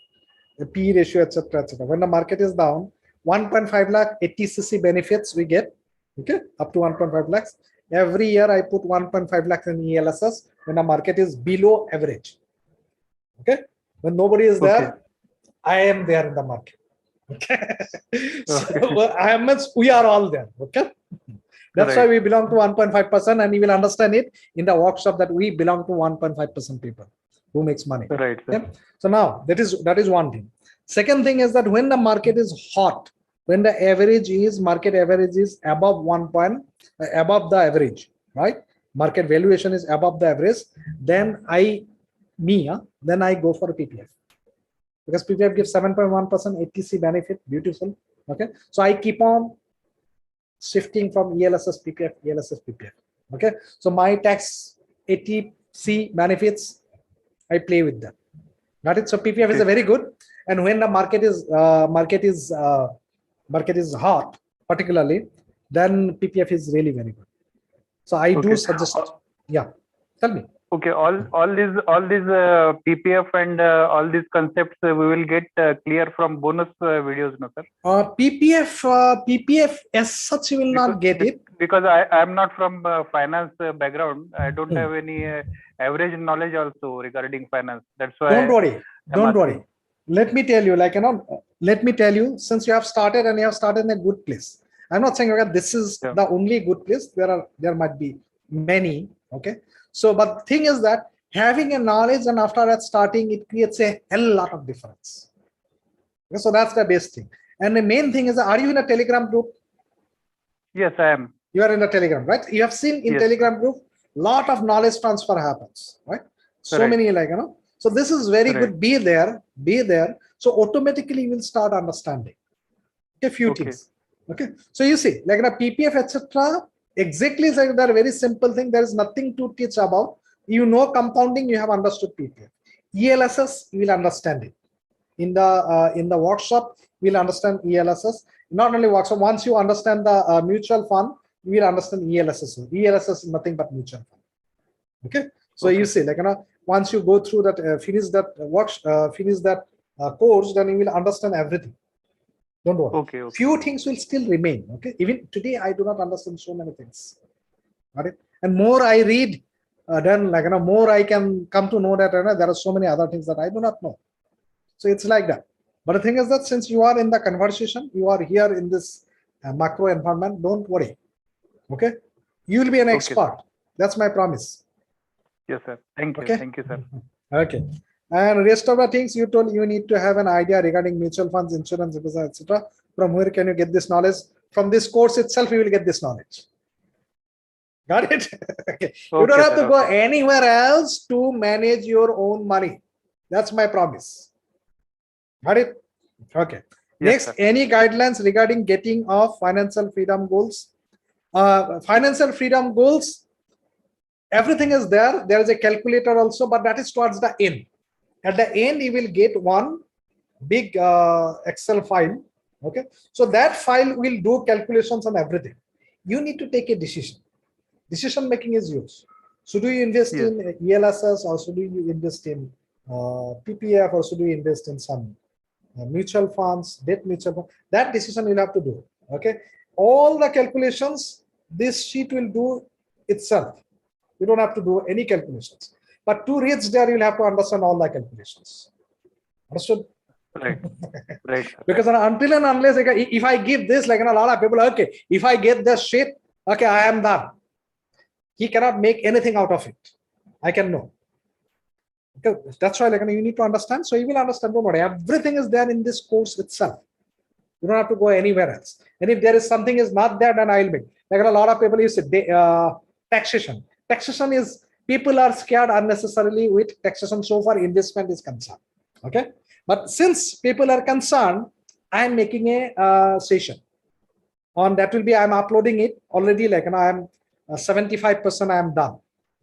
the P ratio, etc. When the market is down, 1.5 lakh 80cc benefits we get, okay, up to 1.5 lakhs. Every year I put 1.5 lakhs in ELSS when the market is below average. Okay. When nobody is there, I am there in the market. Okay. So we are all there. Okay. That's why we belong to 1.5%, and you will understand it in the workshop that we belong to 1.5% people who makes money. Right. Okay? So now that is one thing. Second thing is that when the market is hot, when the market average is above the average, right? Market valuation is above the average, then I go for a PPF. Because PPF gives 7.1% ATC benefit, beautiful. Okay. So I keep on shifting from ELSS PPF, ELSS PPF. Okay. So my tax ATC benefits, I play with them. Got it? So PPF is a very good. And when the market is hot, particularly, then PPF is really very good. So I do suggest. Yeah. Tell me. Okay, all these PPF and all these concepts we will get clear from bonus videos, no sir? PPF as such you will not get it. Because I am not from finance background. I don't have any average knowledge also regarding finance. That's why. Don't worry. Let me tell you, let me tell you, since you have started and you have started in a good place. I'm not saying okay, this is the only good place. There might be many. Okay. So, but the thing is that having a knowledge and after that starting, it creates a hell lot of difference. Okay, so that's the best thing. And the main thing is, are you in a Telegram group? Yes, I am. You are in a Telegram, right? You have seen in Telegram group, lot of knowledge transfer happens, right? So many so this is very good. Be there. So automatically you will start understanding a few things. Okay. So you see, like a PPF, etc. Exactly like that very simple thing. There is nothing to teach about. You know compounding, you have understood PPF. ELSS, you will understand it. In the workshop, we'll understand ELSS. Not only workshop, once you understand the mutual fund, you will understand ELSS. ELSS is nothing but mutual fund. Okay. So you see, like once you go through that, finish that course, then you will understand everything. Don't worry. Few things will still remain. Okay. Even today, I do not understand so many things. Got it? And more I read, then more I can come to know that there are so many other things that I do not know. So it's like that. But the thing is that since you are in the conversation, you are here in this macro environment, don't worry. Okay. You will be an expert. That's my promise. Yes, sir. Thank you. Thank you, sir. Okay. And rest of the things you told, you need to have an idea regarding mutual funds, insurance, etc. From where can you get this knowledge? From this course itself, you will get this knowledge. Got it? Okay. You don't have to go anywhere else to manage your own money. That's my promise. Got it? Okay. Next, any guidelines regarding getting of financial freedom goals? Financial freedom goals, everything is there. There is a calculator also, but that is towards the end. At the end, you will get one big Excel file. Okay. So that file will do calculations on everything. You need to take a decision. Decision making is yours. Should you invest in ELSS or should you invest in PPF or should you invest in some mutual funds, debt mutual fund? That decision you'll have to do. Okay. All the calculations, this sheet will do itself. You don't have to do any calculations. But to reach there, you'll have to understand all the calculations. Understood? Right. Because until and unless, if I give this, like a lot of people, okay, if I get this sheet, okay, I am done. He cannot make anything out of it. I can know. Okay, that's why you need to understand. So you will understand. Don't worry. Everything is there in this course itself. You don't have to go anywhere else. And if there is something is not there, then I'll make. Like a lot of people use taxation. Taxation is, people are scared unnecessarily with taxation so far investment is concerned. Okay. But since people are concerned, I am making a session on that will be, I'm uploading it already. Like I am 75% I am done.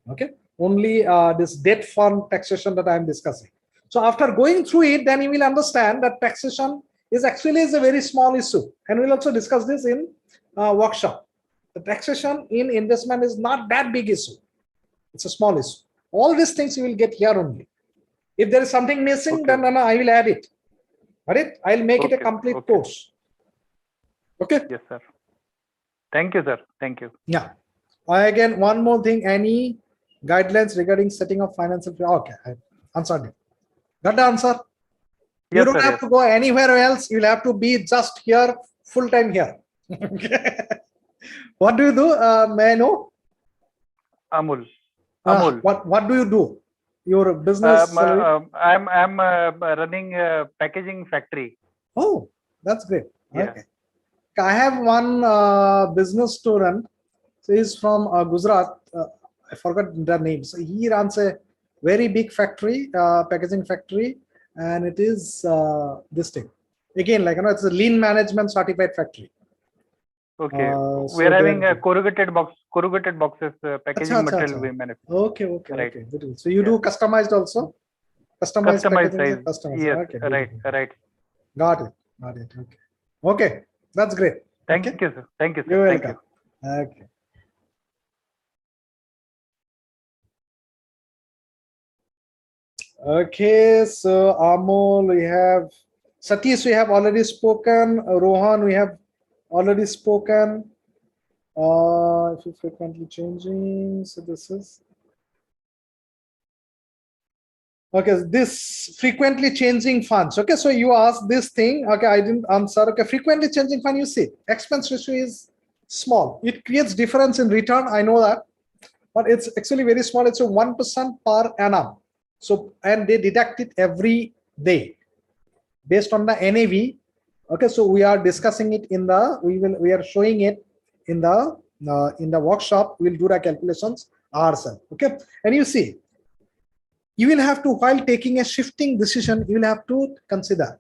Okay. Only this debt fund taxation that I am discussing. So after going through it, then you will understand that taxation is actually a very small issue. And we'll also discuss this in workshop. The taxation in investment is not that big issue. It's a small issue. All these things you will get here only. If there is something missing, then I will add it. Right? I'll make it a complete course. Okay? Yes, sir. Thank you, sir. Thank you. Yeah. Again, one more thing. Any guidelines regarding setting up financial? Okay, I answered it. Got the answer? You don't have to go anywhere else. You'll have to be just here, full time here. What do you do? May I know? Amul. What do you do? Your business? I'm running a packaging factory. Oh, that's great. Yeah. Okay. I have one business student. So he's from Gujarat. I forgot the name. So he runs a very big factory, packaging factory, and it is this thing. Again, it's a lean management certified factory. Okay. We are having a corrugated boxes, packaging material we manufacture. Okay. Right. Okay. So you do customized also? Customized size. Customized. Yes. Okay, Right. Got it. Okay. That's great. Thank you, sir. Thank you, sir. You're Thank welcome. you. Okay. Okay, so Amol, we have Satish, we have already spoken. Rohan, we have already spoken. If you frequently changing, so this is okay. This frequently changing funds. Okay, so you asked this thing. Okay, I didn't answer. Okay, frequently changing fund. You see, expense ratio is small. It creates difference in return. I know that, but it's actually very small. It's a 1% per annum. So, and they deduct it every day based on the NAV. Okay, so we are discussing it in the, we are showing it in the workshop. We'll do the calculations ourselves. Okay, and you see, you will have to, while taking a shifting decision, you will have to consider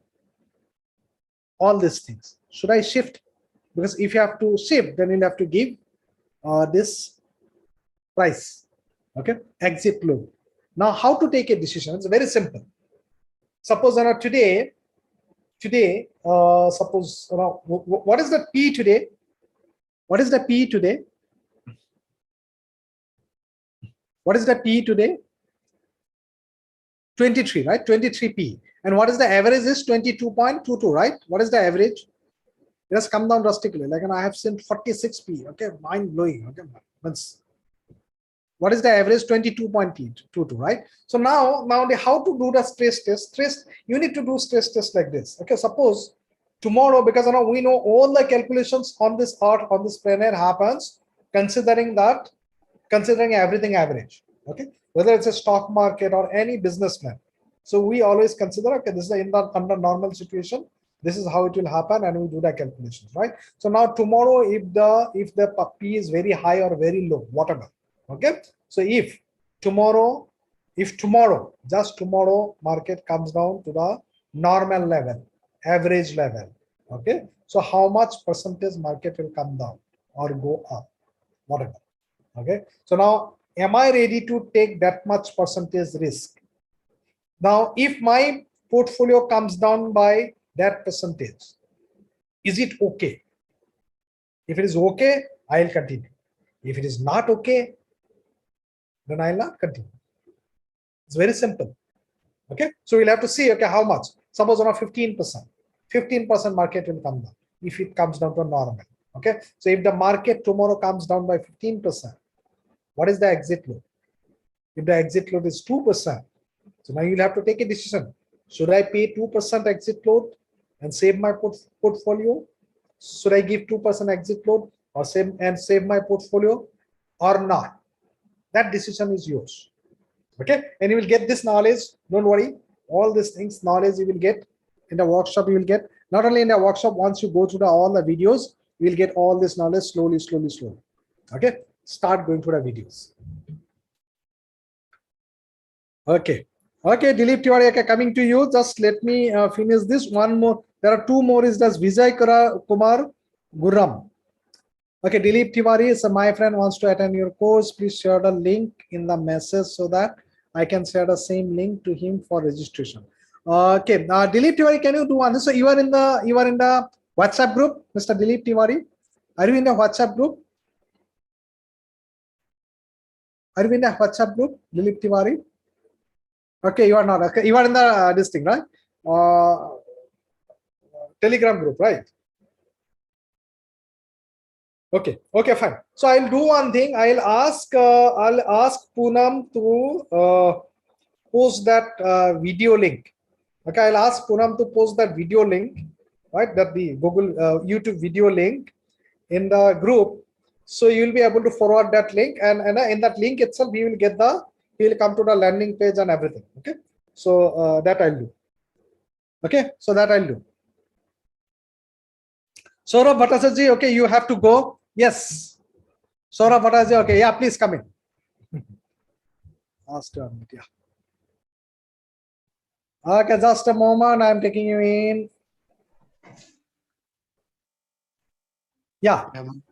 all these things. Should I shift? Because if you have to shift, then you'll have to give this price. Okay, exit load. Now, how to take a decision? It's very simple. Suppose today, suppose what is the P today? What is the P today? What is the P today? 23, right? 23P. And what is the average is 22.22, right? What is the average? It has come down drastically. Like, and I have seen 46P. Okay, mind blowing. Okay, what is the average? 22.22, right? So now how to do the stress test? You need to do stress test like this. Okay, suppose tomorrow, because we know all the calculations on this planner happens considering everything average. Okay, whether it's a stock market or any business plan. So we always consider, okay, this is under normal situation, this is how it will happen, and we do the calculations, right? So now tomorrow, if the P is very high or very low, whatever. Okay, so if tomorrow, just tomorrow, market comes down to the normal level, average level. Okay, so how much percentage market will come down or go up, whatever. Okay, so now am I ready to take that much percentage risk? Now, if my portfolio comes down by that percentage, is it okay? If it is okay, I'll continue. If it is not okay, then I'll not continue. It's very simple. Okay, so we'll have to see, okay, how much. Suppose 15% market will come down if it comes down to normal. Okay, so if the market tomorrow comes down by 15%, what is the exit load? If the exit load is 2%, so now you'll have to take a decision. Should I pay 2% exit load and save my portfolio? Should I give 2% exit load or save my portfolio or not? That decision is yours. Okay, and you will get this knowledge. Don't worry, all these things, knowledge you will get in the workshop. You will get not only in the workshop, once you go through all the videos, you will get all this knowledge slowly. Okay, start going through the videos. Okay, Dilip Tiwari, okay, coming to you. Just let me finish this one more. There are two more. Is that Vijay Kumar Gurram? Okay, Dilip Tiwari, so my friend wants to attend your course. Please share the link in the message so that I can share the same link to him for registration. Okay, Dilip Tiwari, can you do one? So you are in the WhatsApp group, Mr. Dilip Tiwari. Are you in the WhatsApp group? Are you in the WhatsApp group, Dilip Tiwari? Okay, you are not. Okay, you are in the this thing, right? Telegram group, right? Okay, fine. So I'll do one thing. I'll ask Poonam to post that video link. Okay, I'll ask Poonam to post that video link, right? That the Google YouTube video link in the group. So you'll be able to forward that link, and in that link itself, he will come to the landing page and everything. Okay, so that I'll do. Okay, so that I'll do. Saurabh Bhattacharya, okay, you have to go. Yes, Saurabh Bhattacharya, okay, yeah, please come in. Yeah. Okay, just a moment, I'm taking you in. Yeah.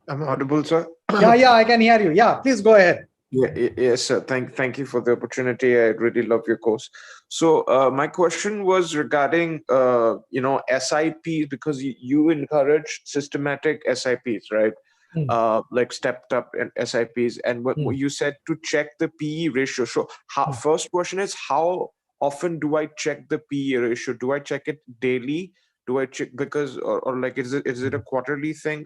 I'm audible, sir. Yeah, I can hear you. Yeah, please go ahead. Yes, sir. Thank you for the opportunity. I really love your course. So my question was regarding SIPs, because you encourage systematic SIPs, right? Like stepped up SIPs, and what you said to check the PE ratio. So first question is, how often do I check the PE ratio? Do I check it daily? Do I check because or like is it a quarterly thing?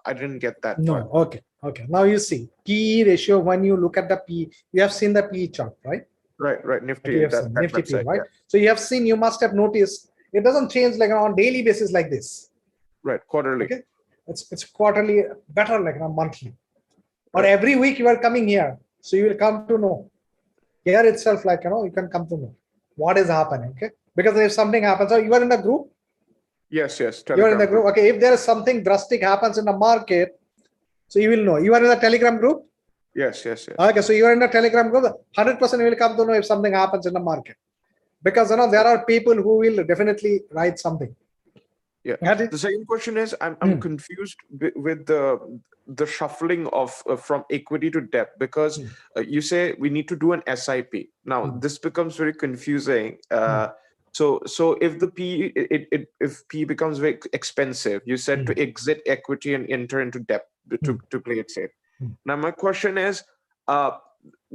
I didn't get that. No. Part. Okay. Now you see PE ratio. When you look at the PE, you have seen the PE chart, right? Right. Nifty. Okay, Nifty PE, right? Yeah. So you have seen. You must have noticed it doesn't change like on daily basis like this. Right. Quarterly. Okay. It's quarterly, better like monthly. Or every week you are coming here, so you will come to know. Here itself, like you can come to know what is happening. Okay, because if something happens, so you are in the group. Yes. You are in the group. Okay, if there is something drastic happens in the market, so you will know. You are in the Telegram group. Yes. Okay, so you are in the Telegram group. 100% you will come to know if something happens in the market, because there are people who will definitely write something. Yeah. The second question is I'm confused with the shuffling of from equity to debt, because you say we need to do an SIP. Now this becomes very confusing. So if the if P becomes very expensive, you said to exit equity and enter into debt to play it safe. Now my question is,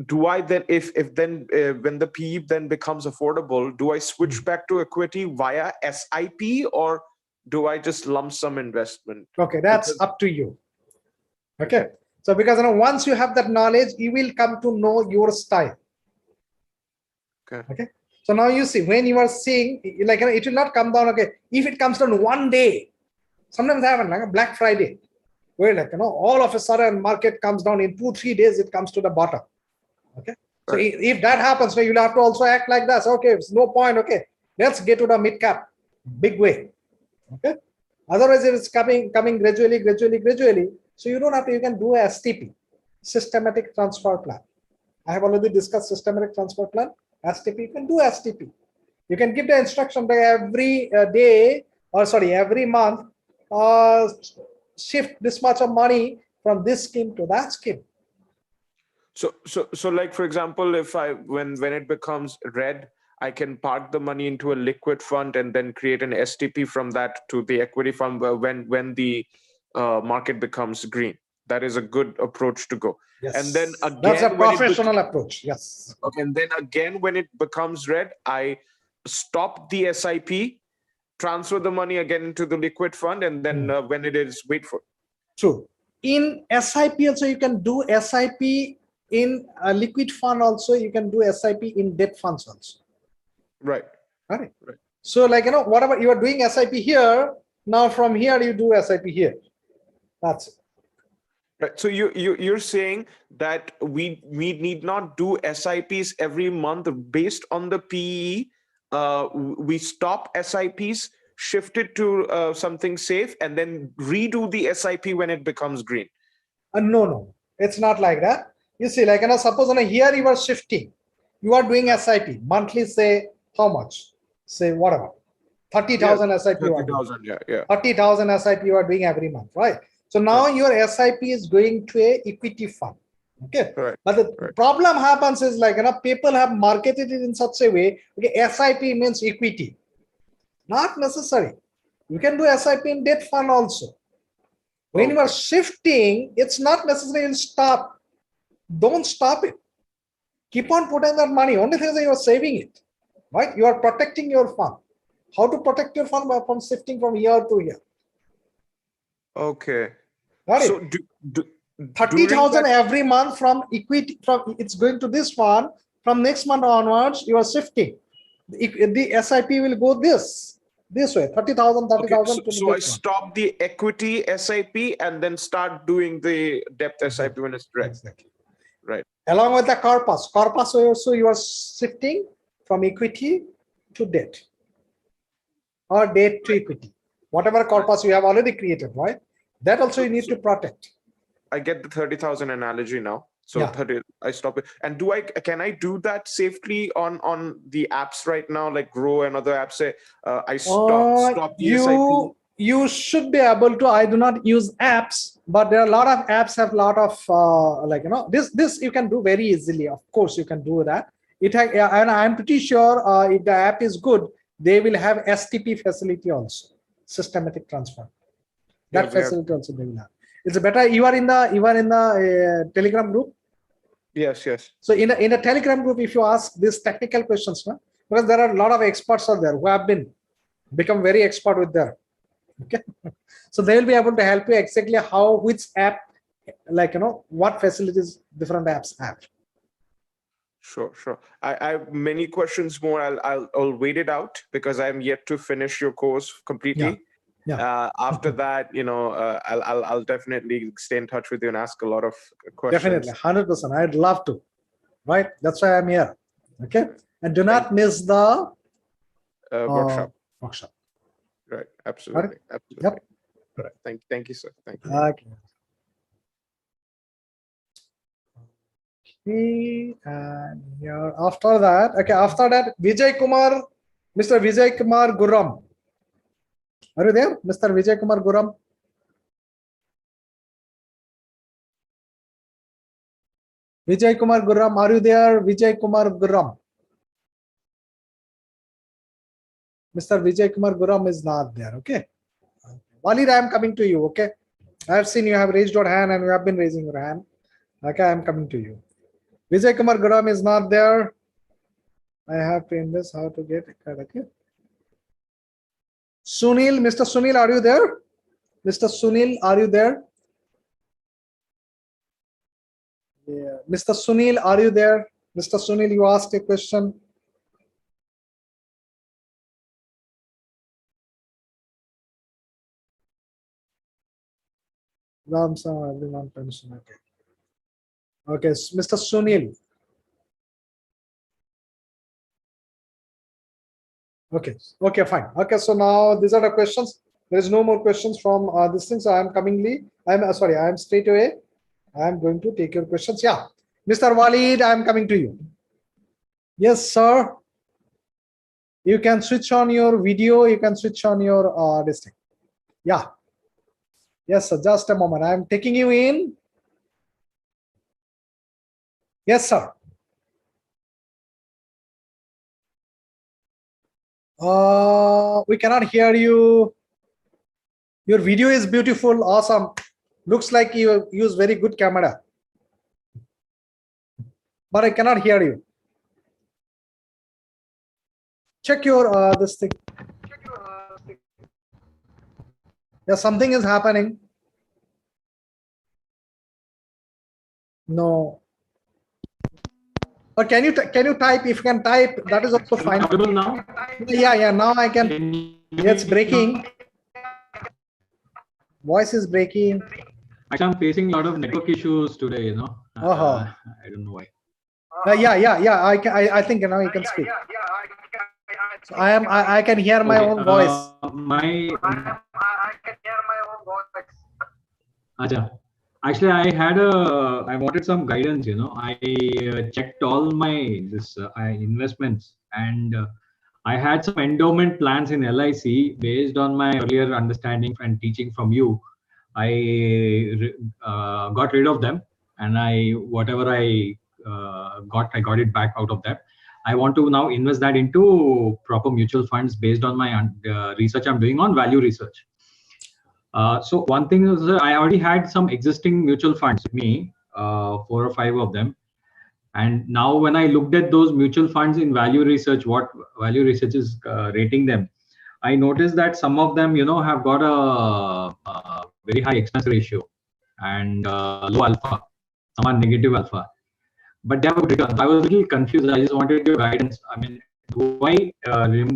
do I then when the PE then becomes affordable, do I switch back to equity via SIP, or do I just lump sum investment? Okay, that's up to you. Okay. So because once you have that knowledge, you will come to know your style. Okay. So now you see, when you are seeing, like it will not come down. Okay, if it comes down one day, sometimes happen like a Black Friday, where like all of a sudden market comes down in 2-3 days, it comes to the bottom. Okay. So if that happens, so you'll have to also act like that. So, okay, it's no point. Okay, let's get to the mid cap, big way. Okay. Otherwise, if it's coming gradually. So you don't have to. You can do a STP, systematic transfer plan. I have already discussed systematic transfer plan. STP, you can do STP. You can give the instruction by every day, or sorry, every month, shift this much of money from this scheme to that scheme. So like for example, if when it becomes red, I can park the money into a liquid fund and then create an STP from that to the equity fund when the market becomes green. That is a good approach to go. Yes. And then again, that's a professional approach. Yes. Okay. And then again, when it becomes red, I stop the SIP, transfer the money again into the liquid fund, and then when it is, wait for it. True. In SIP also, you can do SIP in a liquid fund also. You can do SIP in debt funds also. Right. So like, whatever you are doing SIP here, now from here you do SIP here. That's it. Right. So you're saying that we need not do SIPs every month based on the PE. We stop SIPs, shift it to something safe, and then redo the SIP when it becomes green. No, it's not like that. You see, like suppose here you are shifting, you are doing SIP monthly. Say how much? Say whatever, 30,000 SIP. 30,000, yeah. 30,000 SIP you are doing every month, right? So now your SIP is going to a equity fund. Okay. Right. But the problem happens is like people have marketed it in such a way. Okay, SIP means equity. Not necessary. You can do SIP in debt fund also. When you are shifting, it's not necessary. You'll stop. Don't stop it. Keep on putting that money. Only thing is that you are saving it. Right? You are protecting your fund. How to protect your fund? From shifting from year to year. Okay. Got so it? 30,000 every month from equity, from it's going to this fund. From next month onwards, you are shifting. The SIP will go this way, 30,000. So I stop the equity SIP and then start doing the debt SIP when it's red. Exactly. Right. Along with the corpus also you are shifting from equity to debt, or debt to equity. Whatever corpus you have already created, right? That also you need to protect. I get the 30,000 analogy now. So 30, I stop it. And can I do that safely on the apps right now, like Grow and other apps? Say I stop the SIP. You should be able to. I do not use apps, but there are a lot of apps have a lot of this you can do very easily. Of course, you can do that. And I'm pretty sure if the app is good, they will have STP facility also, systematic transfer. That facility also they will have. It's better. You are in the Telegram group. Yes. So in a Telegram group, if you ask these technical questions, because there are a lot of experts out there who have become very expert with their. Okay, so they will be able to help you exactly how, which app, like, what facilities different apps have. Sure. I have many questions more. I'll wait it out because I'm yet to finish your course completely. Yeah. After that, I'll definitely stay in touch with you and ask a lot of questions. Definitely, 100%. I'd love to. Right, that's why I'm here. Okay, and do not miss the workshop. Right, absolutely. Right? Absolutely. Yep. Right. Thank you, sir. Thank you. Okay. And here after that, Vijay Kumar, Mr. Vijay Kumar Guram. Are you there, Mr. Vijay Kumar Guram? Vijay Kumar Guram, are you there? Vijay Kumar Guram. Mr. Vijay Kumar Guram is not there. Okay. Walid, I am coming to you. Okay. I have seen you have raised your hand and you have been raising your hand. Okay, I am coming to you. Vijay Kumar Guram is not there. I have pinned this. How to get it? Okay. Sunil, Mr. Sunil, are you there? Mr. Sunil, are you there? Yeah. Mr. Sunil, are you there? Mr. Sunil, you asked a question. Ramsa, everyone pension. Okay. Okay, Mr. Sunil. Okay, fine. Okay, so now these are the questions. There is no more questions from this thing. So I am straight away. I am going to take your questions. Yeah, Mr. Walid, I am coming to you. Yes, sir. You can switch on your video. You can switch on your this thing. Yeah. Yes, sir. Just a moment. I am taking you in. Yes, sir. We cannot hear you. Your video is beautiful, awesome. Looks like you use very good camera. But I cannot hear you. Check your this thing. Yeah, something is happening. No. Or can you type? If you can type, that is also fine. Audible now? Yeah. Now I can. It's breaking. Voice is breaking. Actually, I'm facing a lot of network issues today. I don't know why. Yeah. I think now you can speak. So I can hear my own voice. Actually, I wanted some guidance. I checked all my investments, and I had some endowment plans in LIC based on my earlier understanding and teaching from you. I got rid of them, and whatever I got it back out of that. I want to now invest that into proper mutual funds based on my research I'm doing on value research. So one thing is I already had some existing mutual funds with me, 4 or 5 of them. And now when I looked at those mutual funds in value research, what value research is rating them, I noticed that some of them, have got a very high expense ratio and low alpha, some are negative alpha, but they have a good return. I was a little confused. I just wanted your guidance. I mean, do I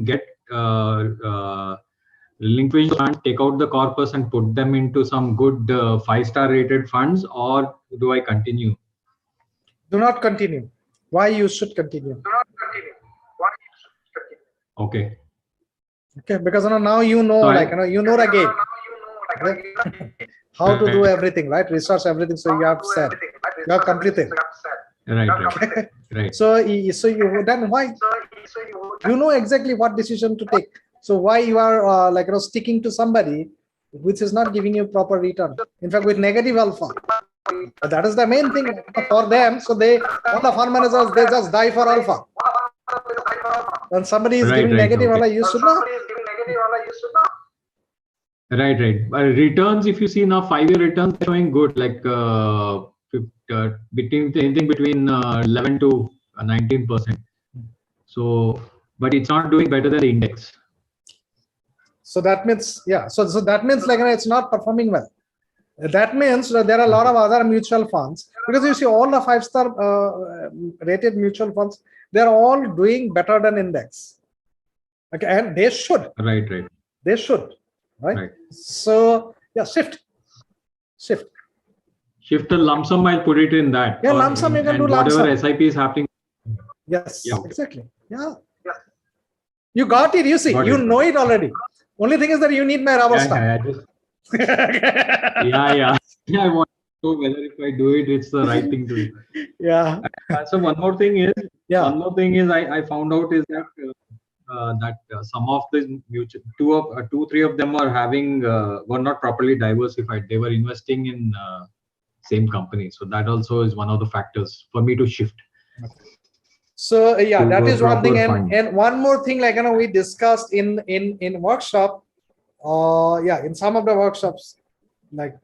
get relinquish funds, take out the corpus and put them into some good 5-star rated funds, or do I continue? Do not continue. Why you should continue? Okay. Okay, because now you know, so you know the game. Right? How to do everything, right? Research everything. So you have said, you have completed. Right. So you then why? You know exactly what decision to take. So why you are sticking to somebody which is not giving you proper return? In fact, with negative alpha. That is the main thing for them. So all the fund managers, they just die for alpha. When somebody is giving negative alpha, you should not. Right. Returns, if you see now, 5-year returns are showing good, like anything between 11 to 19%. So but it's not doing better than the index. So that means, yeah. So that means like it's not performing well. That means that there are a lot of other mutual funds, because you see all the 5-star rated mutual funds, they're all doing better than index. Okay, and they should. Right. They should. Right. So yeah, shift. Shift a lump sum. I'll put it in that. Yeah, lump sum you can do lump sum. Whatever SIP is happening. Yes, Yeah, okay. Exactly. Yeah. You got it. You see, you know it already. Only thing is that you need my rubber stamp. Yeah. I want to know whether if I do it, it's the right thing to do. Yeah. So one more thing is, I found out is that some of the mutual, three of them are having were not properly diversified. They were investing in same company. So that also is one of the factors for me to shift. So yeah, that is one thing, and one more thing, like we discussed in workshop. In some of the workshops, like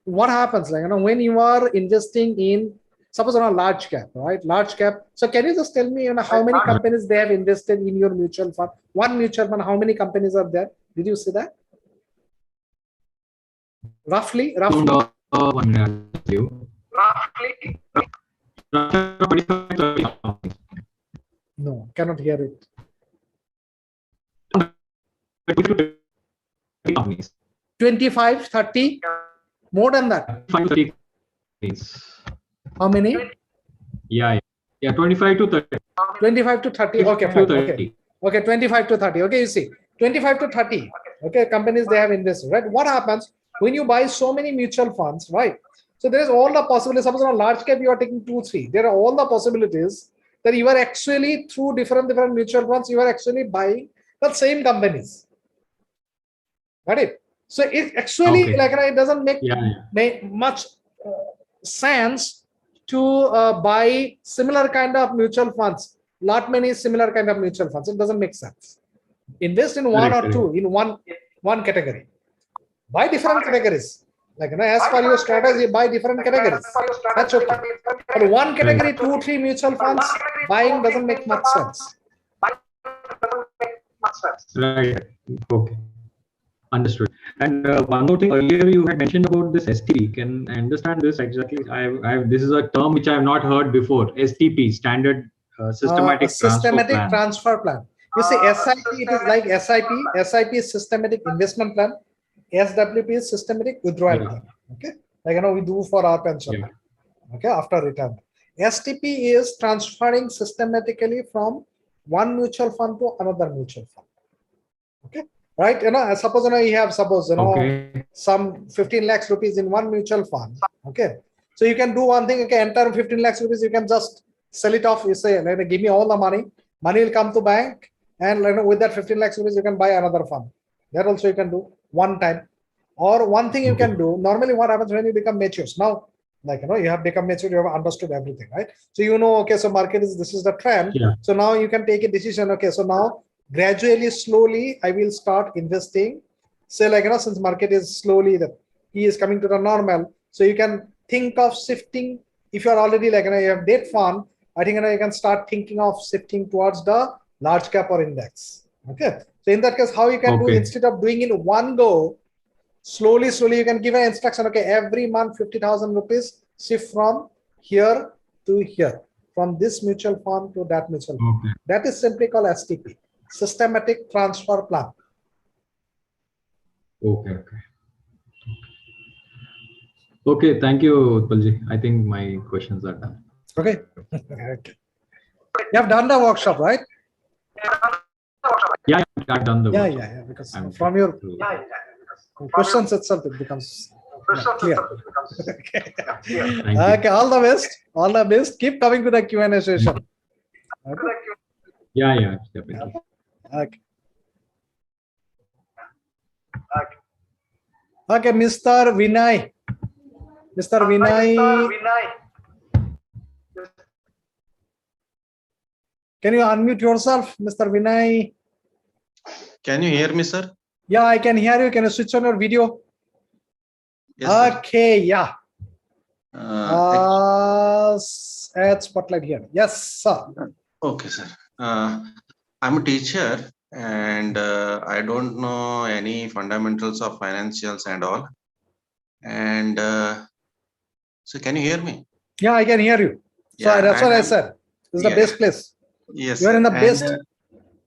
what happens, like when you are investing in, suppose on a large cap, right? Large cap. So can you just tell me, how many companies they have invested in your mutual fund? One mutual fund, how many companies are there? Did you see that? Roughly. No, cannot hear it. 25, 30, more than that. 30. How many? Yeah, 25 to 30. 25 to 30. Okay, fine. Okay, 25 to 30. Okay, you see, 25 to 30. Okay, companies they have invested, right? What happens when you buy so many mutual funds, right? So there is all the possibilities. Suppose on a large cap you are taking 2, 3. There are all the possibilities that you are actually through different mutual funds, you are actually buying the same companies. Got it? So it actually it doesn't make much sense to buy similar kind of mutual funds. Lot many similar kind of mutual funds. It doesn't make sense. Invest in one or two in one category. Buy different categories. Like as per your strategy, buy different categories. That's okay. But one category, 2, 3 mutual funds, buying doesn't make much sense. Right. Okay. Understood. And one more thing, earlier you had mentioned about this STP. Can I understand this exactly? This is a term which I have not heard before. STP, Standard Systematic Transfer Plan. You see, SIP, it is like SIP. SIP is Systematic Investment Plan. SWP is Systematic Withdrawal Plan. Okay, like we do for our pension. Okay, after retirement. STP is transferring systematically from one mutual fund to another mutual fund. Okay. Right, suppose you have some 15 lakhs rupees in one mutual fund. Okay, so you can do one thing. Okay, entire 15 lakhs rupees, you can just sell it off. You say, give me all the money. Money will come to bank, and with that 15 lakhs rupees, you can buy another fund. That also you can do one time. Or one thing you can do. Normally, what happens when you become mature? Now, you have become mature, you have understood everything, right? So okay, so market this is the trend. Yeah. So now you can take a decision. Okay, so now gradually, slowly, I will start investing. Say since market is slowly he is coming to the normal. So you can think of shifting. If you are already you have debt fund, I think you can start thinking of shifting towards the large cap or index. Okay. So in that case, how you can do, instead of doing in one go, slowly, you can give an instruction. Okay, every month 50,000 rupees shift from here to here, from this mutual fund to that mutual fund. That is simply called STP. Systematic Transfer Plan. Okay, thank you, Utpalji. I think my questions are done. Okay. You have done the workshop, right? Yeah, I've done the workshop. Yeah. Because from your questions itself, it becomes clear. Okay, all the best. All the best. Keep coming to the Q&A session. Okay. Yeah, definitely. Okay, Mr. Vinay. Can you unmute yourself, Mr. Vinay? Can you hear me, sir? Yeah, I can hear you. Can you switch on your video? Yes, okay, yeah. Add spotlight here. Yes, sir. Okay, sir. I'm a teacher and I don't know any fundamentals of financials and all. And so can you hear me? Yeah, I can hear you. So Yeah, that's and what I said. This is the yeah, best place. yes, You are in the and best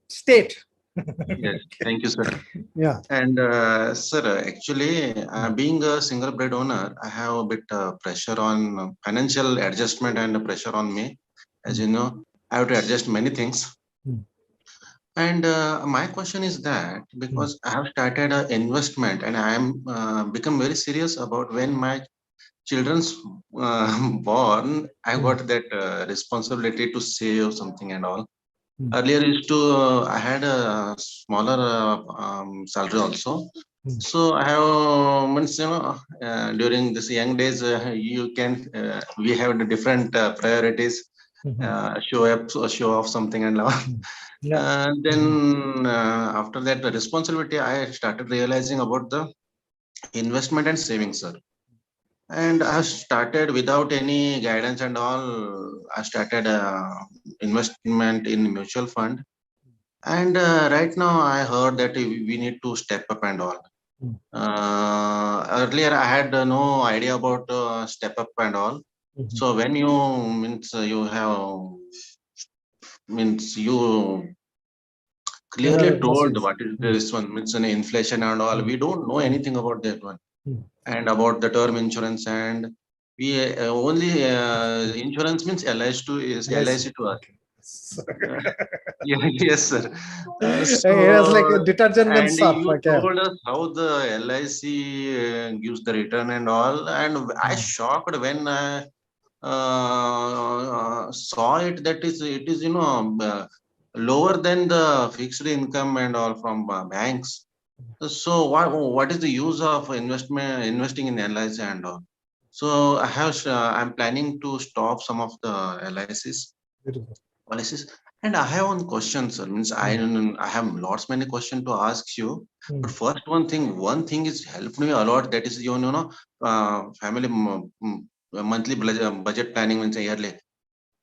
state. yes, thank you, sir. Yeah. And sir, actually, being a single bread owner, I have a bit pressure on financial adjustment and pressure on me. As you know, I have to adjust many things. And my question is that because I have started an investment and I am become very serious about when my children's born, I got that responsibility to save something and all. Earlier used to I had a smaller salary also. So I have means during this young days you can we have the different priorities, show off something and all. Then after that the responsibility I started realizing about the investment and savings, sir. And I started without any guidance and all. I started investment in mutual fund. And right now I heard that we need to step up and all. Earlier I had no idea about step up and all. So when you means you have means you clearly told what is this one means an inflation and all. We don't know anything about that one and about the term insurance and we only insurance means LIC to is LIC to us. Yeah, yes, sir. It was like a detergent and stuff. You told us how the LIC gives the return and all, and I shocked when I saw it that it is lower than the fixed income and all from banks. So what is the use of investing in LIC and all? So I'm planning to stop some of the LICs policies. And I have one question, sir. Means I have lots many questions to ask you. But first one thing is helped me a lot. That is family monthly budget planning means yearly.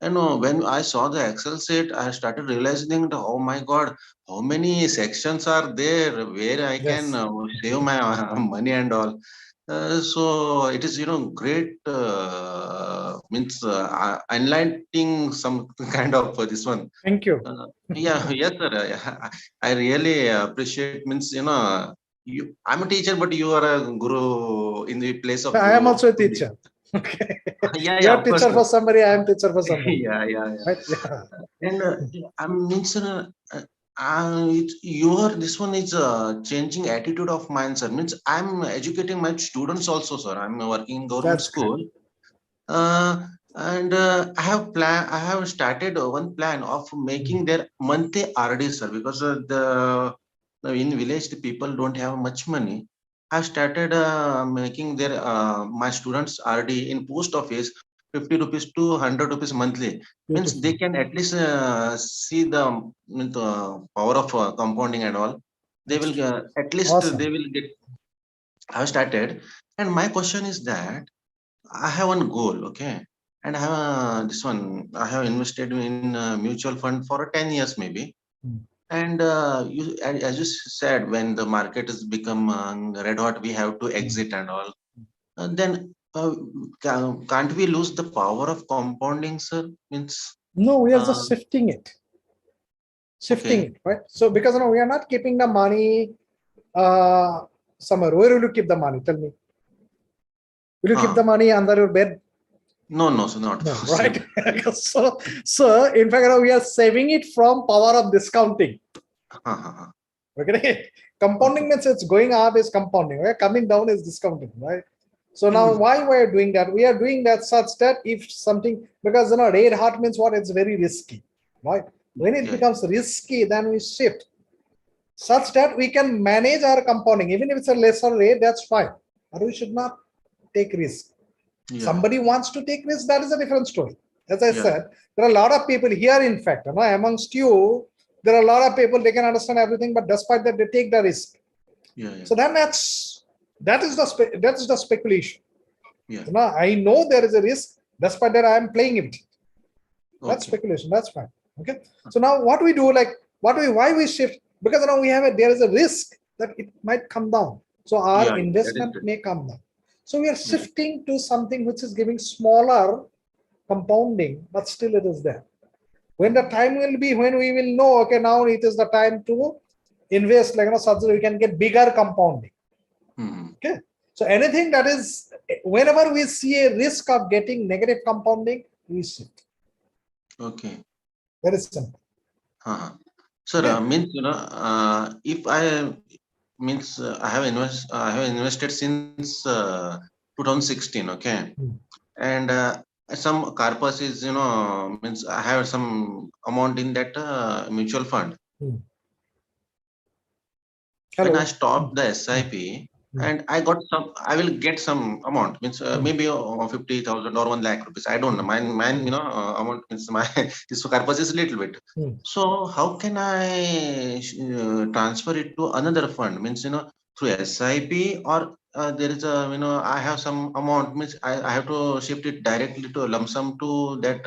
And when I saw the Excel sheet, I started realizing that, oh my God, how many sections are there where I can save my money and all. So it is, great means enlightening some kind of this one. Thank you. Yeah, yes, sir. I really appreciate means, I'm a teacher, but you are a guru in the place of I guru. am also a teacher. Okay. Yeah, You're teacher for somebody, I am teacher for somebody. Yeah. Right? Yeah. And I means this one is changing attitude of mine, sir. Means I'm educating my students also, sir. I'm working in government school. And I have started one plan of making their monthly RD, sir, because in village the people don't have much money. I started making their my students RD in post office 50 rupees to 100 rupees monthly. Means they can at least see the power of compounding and all. They will at least they will get. I have started, and my question is that I have one goal, okay, and I have this one. I have invested in mutual fund for 10 years maybe, and as you said, when the market has become red hot, we have to exit and all. Then can't we lose the power of compounding, sir? Means no, we are just shifting it. Shifting it, right? So because we are not keeping the money somewhere. Where will you keep the money? Tell me. Will you keep the money under your bed? No, so not. No, right? so in fact, we are saving it from power of discounting. Okay. Compounding means it's going up is compounding, right? Coming down is discounting, right? So now why we are doing that? We are doing that such that if something, because red hot means what? It's very risky, right? When it becomes risky, then we shift such that we can manage our compounding. Even if it's a lesser rate, that's fine. But we should not take risk. Somebody wants to take risk, that is a different story. As I said, there are a lot of people here, in fact, amongst you, there are a lot of people, they can understand everything, but despite that, they take the risk. So then that is the speculation. I know there is a risk, despite that I am playing it. That's speculation, that's fine. Okay. So now what we do, like why we shift? Because now there is a risk that it might come down. So our investment may come down. So we are shifting to something which is giving smaller compounding, but still it is there. When the time will be when we will know, okay, now it is the time to invest, such that we can get bigger compounding. Okay. So anything that is, whenever we see a risk of getting negative compounding, we shift. Okay. Very simple. Sir, means if I I have invested since 2016. Okay, and some corpus is means I have some amount in that mutual fund. When I stopped the SIP. And I will get some amount, means maybe 50,000 or 1 lakh rupees. I don't know. Mine, amount means this purpose is a little bit. So how can I transfer it to another fund? Means through SIP, or there is a I have some amount, means I have to shift it directly to a lump sum to that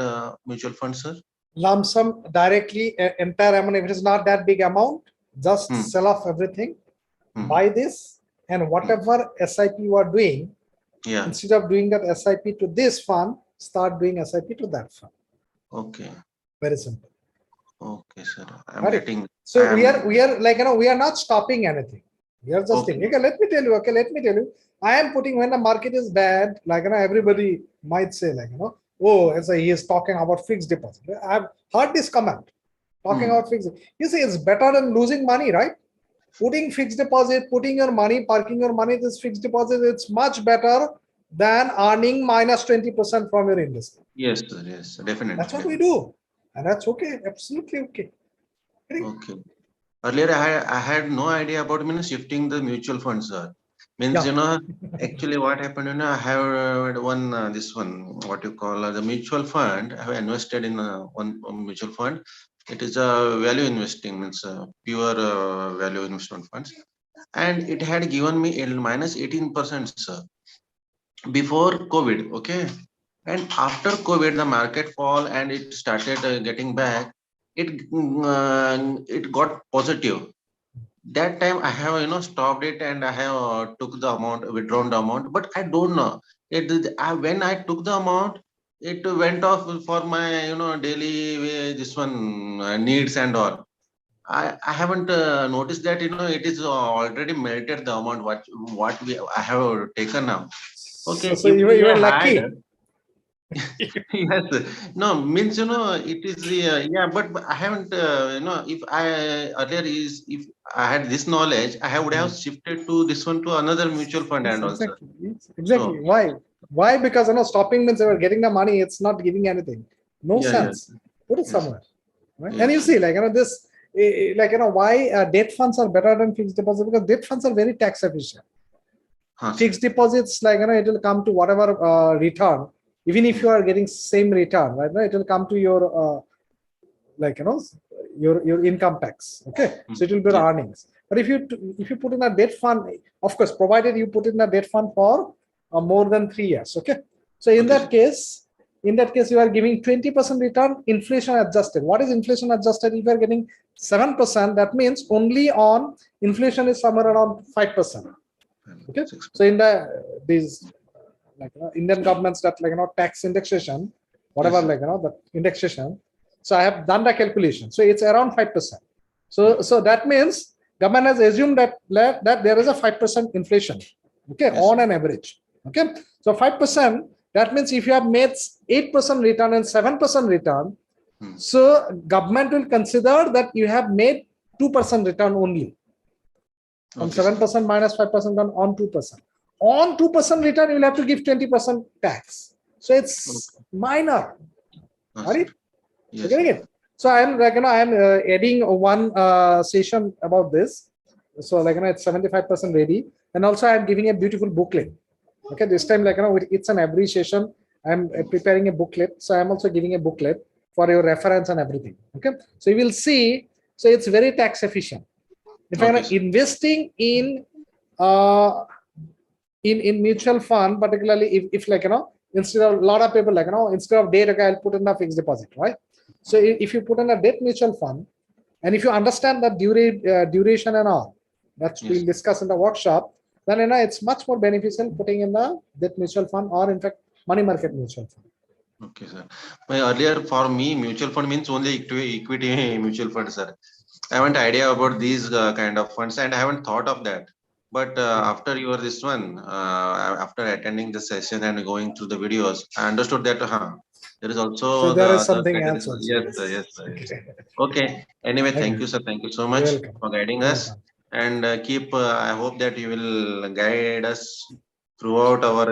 mutual fund, sir. Lump sum directly, entire amount. If it is not that big amount, just sell off everything, buy this. And whatever SIP you are doing, instead of doing that SIP to this fund, start doing SIP to that fund. Okay. Very simple. Okay, sir. I'm getting. So we are we are not stopping anything. We are just thinking. Okay, let me tell you. I am putting, when the market is bad, everybody might say oh, he is talking about fixed deposit. I have heard this comment, talking about fixed. You see, it's better than losing money, right? Putting fixed deposit, putting your money, parking your money, this fixed deposit, it's much better than earning minus 20% from your investment. Yes, sir. Yes, definitely. That's what we do. And that's okay. Absolutely okay. Okay. Earlier, I had no idea about shifting the mutual funds, sir. Means, actually what happened, I have this one, what you call the mutual fund. I have invested in one mutual fund. It is a value investing, means pure value investment funds. And it had given me minus 18%, sir, before COVID. Okay. And after COVID, the market fall and it started getting back. It got positive. That time I have stopped it, and I have took the amount, withdrawn the amount. But I don't know when I took the amount, it went off for my daily this one needs and all. I haven't noticed that it is already melted the amount what I have taken now. Okay, so you were lucky. Yes, no, means it is but I haven't if I had this knowledge, I would have shifted to this one to another mutual fund. Yes, and also exactly. So, why? Because stopping means they were getting the money, it's not giving anything. No sense. Put it somewhere, right? And you see, this, why debt funds are better than fixed deposits? Because debt funds are very tax efficient. Fixed deposits, it will come to whatever return. Even if you are getting same return, right? It will come to your your income tax. Okay, so it will be earnings. But if you put in a debt fund, of course, provided you put in a debt fund for more than 3 years. Okay, so in that case, you are giving 20% return, inflation adjusted. What is inflation adjusted? If you are getting 7%, that means only on inflation is somewhere around 5%. Okay, so in these Indian governments that tax indexation, whatever the indexation. So I have done the calculation. So it's around 5%. So that means government has assumed that there is a 5% inflation. Okay, on an average. Okay, so 5%. That means if you have made 8% return and 7% return, so government will consider that you have made 2% return only. From 7% minus 5% on 2%. On 2% return, you will have to give 20% tax. So it's minor. Right? Yes. You're getting it? So I am adding one session about this. So it's 75% ready, and also I am giving a beautiful booklet. Okay, this time it's an abbreviation. I am preparing a booklet, so I am also giving a booklet for your reference and everything. Okay, so you will see. So it's very tax efficient. In fact, investing in mutual fund, particularly if instead of a lot of people instead of debt, I'll put in a fixed deposit, right? So if you put in a debt mutual fund, And if you understand that duration and all, that we'll discuss in the workshop, then it's much more beneficial putting in the debt mutual fund or in fact money market mutual fund. Okay, sir. Earlier for me, mutual fund means only equity mutual fund, sir. I haven't idea about these kind of funds, and I haven't thought of that. But after this one, after attending the session and going through the videos, I understood that there is also so there is something else. Yes, sir. Yes, sir. Okay. Anyway, thank you, sir. Thank you so much for guiding us. And I hope that you will guide us throughout our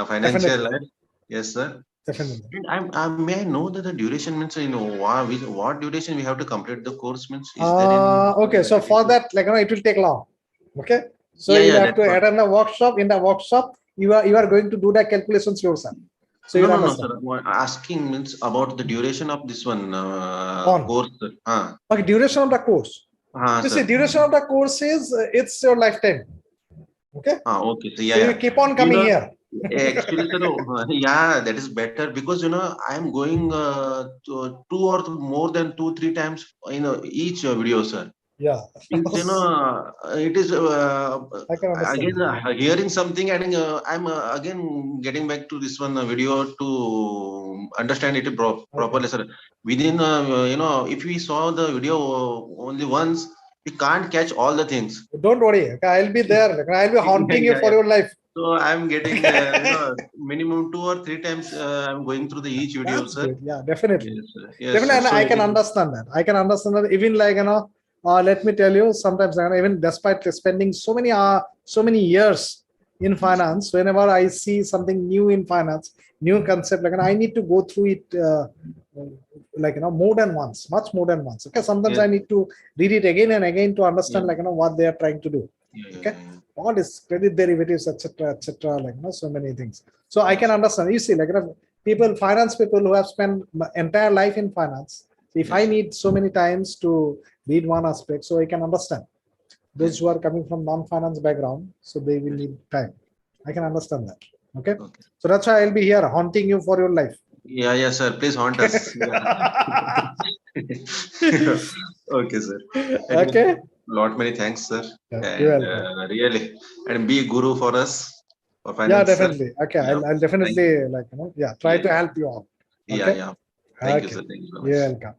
financial life. Yes, sir. Definitely. And may I know that the duration means, what duration we have to complete the course means? Is there any, okay, so for that, it will take long. Okay, so you have to attend the workshop. In the workshop, you are going to do the calculations yourself. So no, sir. Asking means about the duration of this one course. Okay, duration of the course. You see, duration of the course is it's your lifetime. Okay. Okay. So, you keep on coming here. Actually, sir, that is better because I am going to 2 or more than 2-3 times each video, sir. Yeah. It is again hearing something and I'm again getting back to this one video to understand it properly, sir. Within if we saw the video only once, we can't catch all the things. Don't worry, I'll be there. I'll be haunting you for your life. So I'm getting minimum 2 or 3 times. I'm going through each video, sir. Good. Yeah, definitely. Yes, definitely, I can understand that. I can understand that. Even let me tell you, sometimes even despite spending so many years in finance, whenever I see something new in finance, new concept, I need to go through it more than once, much more than once. Okay, sometimes I need to read it again and again to understand what they are trying to do. Okay, all is credit derivatives, etc., so many things. So I can understand. You see, finance people who have spent entire life in finance. If I need so many times to read one aspect, so I can understand. Those who are coming from non-finance background, so they will need time. I can understand that. Okay. So that's why I'll be here haunting you for your life. Yeah, sir. Please haunt us. Okay, sir. Okay. Many thanks, sir. You're welcome. Really, and be guru for us for finance. Yeah, definitely. Sir. Okay, I'll definitely try to help you out. Okay? Yeah. Thank you, sir. Thank you so much. You're welcome.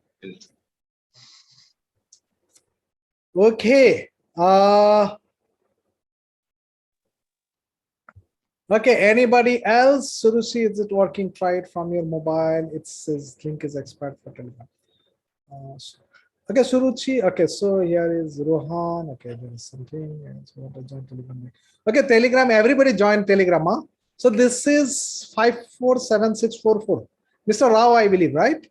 Okay. Okay, anybody else? Suruchi, is it working? Try it from your mobile. It says link is expired for Telegram. Okay, Suruchi. Okay, so here is Rohan. Okay, there is something. Okay, Telegram. Everybody join Telegram. Huh? So this is 547644. Mr. Rao, I believe, right?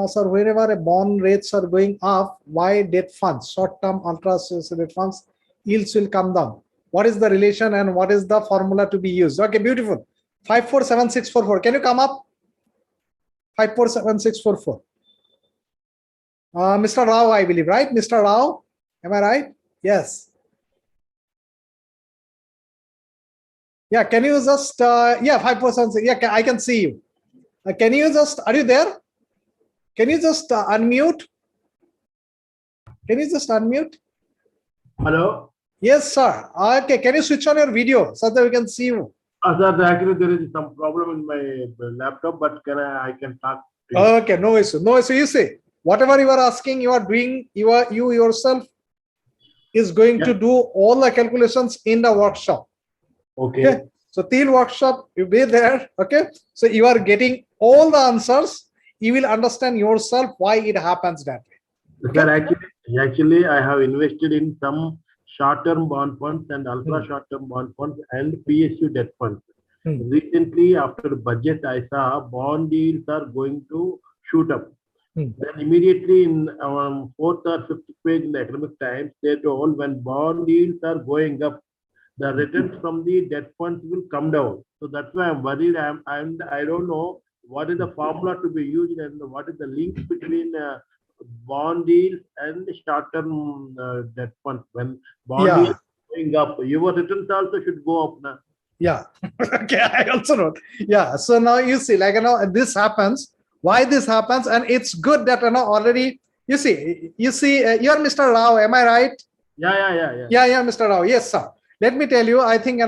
Sir, whenever bond rates are going up, why debt funds, short-term ultra-debt funds, yields will come down? What is the relation and what is the formula to be used? Okay, beautiful. 547644. Can you come up? 547644. Mr. Rao, I believe, right? Mr. Rao, am I right? Yes. Yeah, can you just, 5476. Yeah, I can see you. Can you just, are you there? Can you just unmute? Can you just unmute? Hello? Yes, sir. Okay, can you switch on your video so that we can see you? Sir, actually there is some problem in my laptop, but I can talk to you. Okay, no issue. No issue. You see, whatever you are asking, you are doing, you yourself is going to do all the calculations in the workshop. Okay. So till workshop, you be there. Okay. So you are getting all the answers. You will understand yourself why it happens that way. Okay? Sir, actually, I have invested in some short-term bond funds and ultra short-term bond funds and PSU debt funds. Recently, after the budget, I saw bond yields are going to shoot up. Then immediately in our 4th or 5th page in the Economic Times, they told when bond yields are going up, the returns from the debt funds will come down. So that's why I'm worried. I don't know what is the formula to be used and what is the link between bond yields and short-term debt funds. When bond yields are going up, your returns also should go up now. Yeah. Okay, I also know. Yeah. So now you see, this happens. Why this happens? And it's good that already You see, you're Mr. Rao, am I right? Yeah, Mr. Rao. Yes, sir. Let me tell you, I think,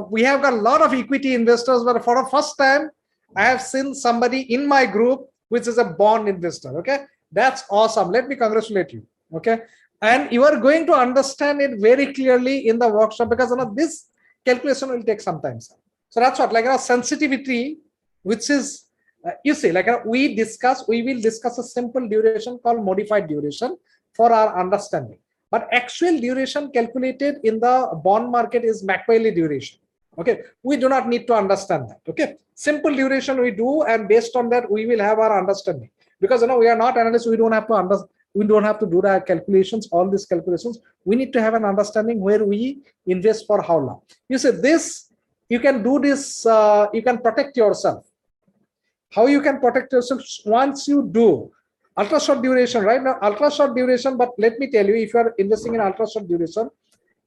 we have got a lot of equity investors, but for the first time, I have seen somebody in my group, which is a bond investor. Okay. That's awesome. Let me congratulate you. Okay. And you are going to understand it very clearly in the workshop because this calculation will take some time. Sir. So that's what, like a sensitivity, which is, we will discuss a simple duration called modified duration for our understanding. But actual duration calculated in the bond market is Macquarie duration. Okay, we do not need to understand that. Okay, simple duration we do, and based on that we will have our understanding. Because we are not analysts, we don't have to we don't have to do the calculations, all these calculations. We need to have an understanding where we invest for how long. You say this, you can do this, you can protect yourself. How you can protect yourself once you do ultra short duration, right? Now, ultra short duration, but let me tell you, if you are investing in ultra short duration,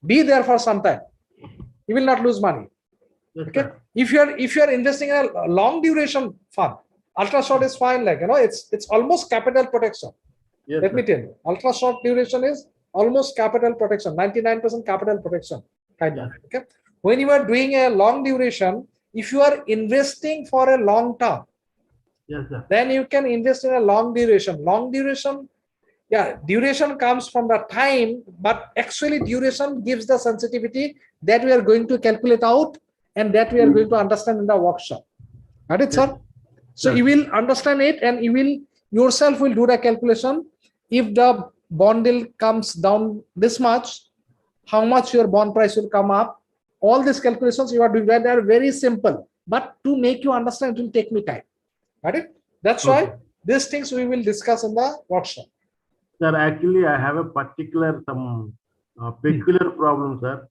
be there for some time. You will not lose money. Okay. If you are investing in a long duration fund, ultra short is fine, it's almost capital protection. Yes, let me tell you, ultra short duration is almost capital protection, 99% capital protection kind of. Okay. When you are doing a long duration, if you are investing for a long term, then you can invest in a long duration. Long duration, duration comes from the time, but actually duration gives the sensitivity that we are going to calculate out and that we are going to understand in the workshop. Got it, sir? So you will understand it and you will yourself will do the calculation. If the bond yield comes down this much, how much your bond price will come up. All these calculations you are doing, they are very simple, but to make you understand, it will take me time. Got it? That's why these things we will discuss in the workshop. Sir, actually, I have a particular peculiar problem, sir.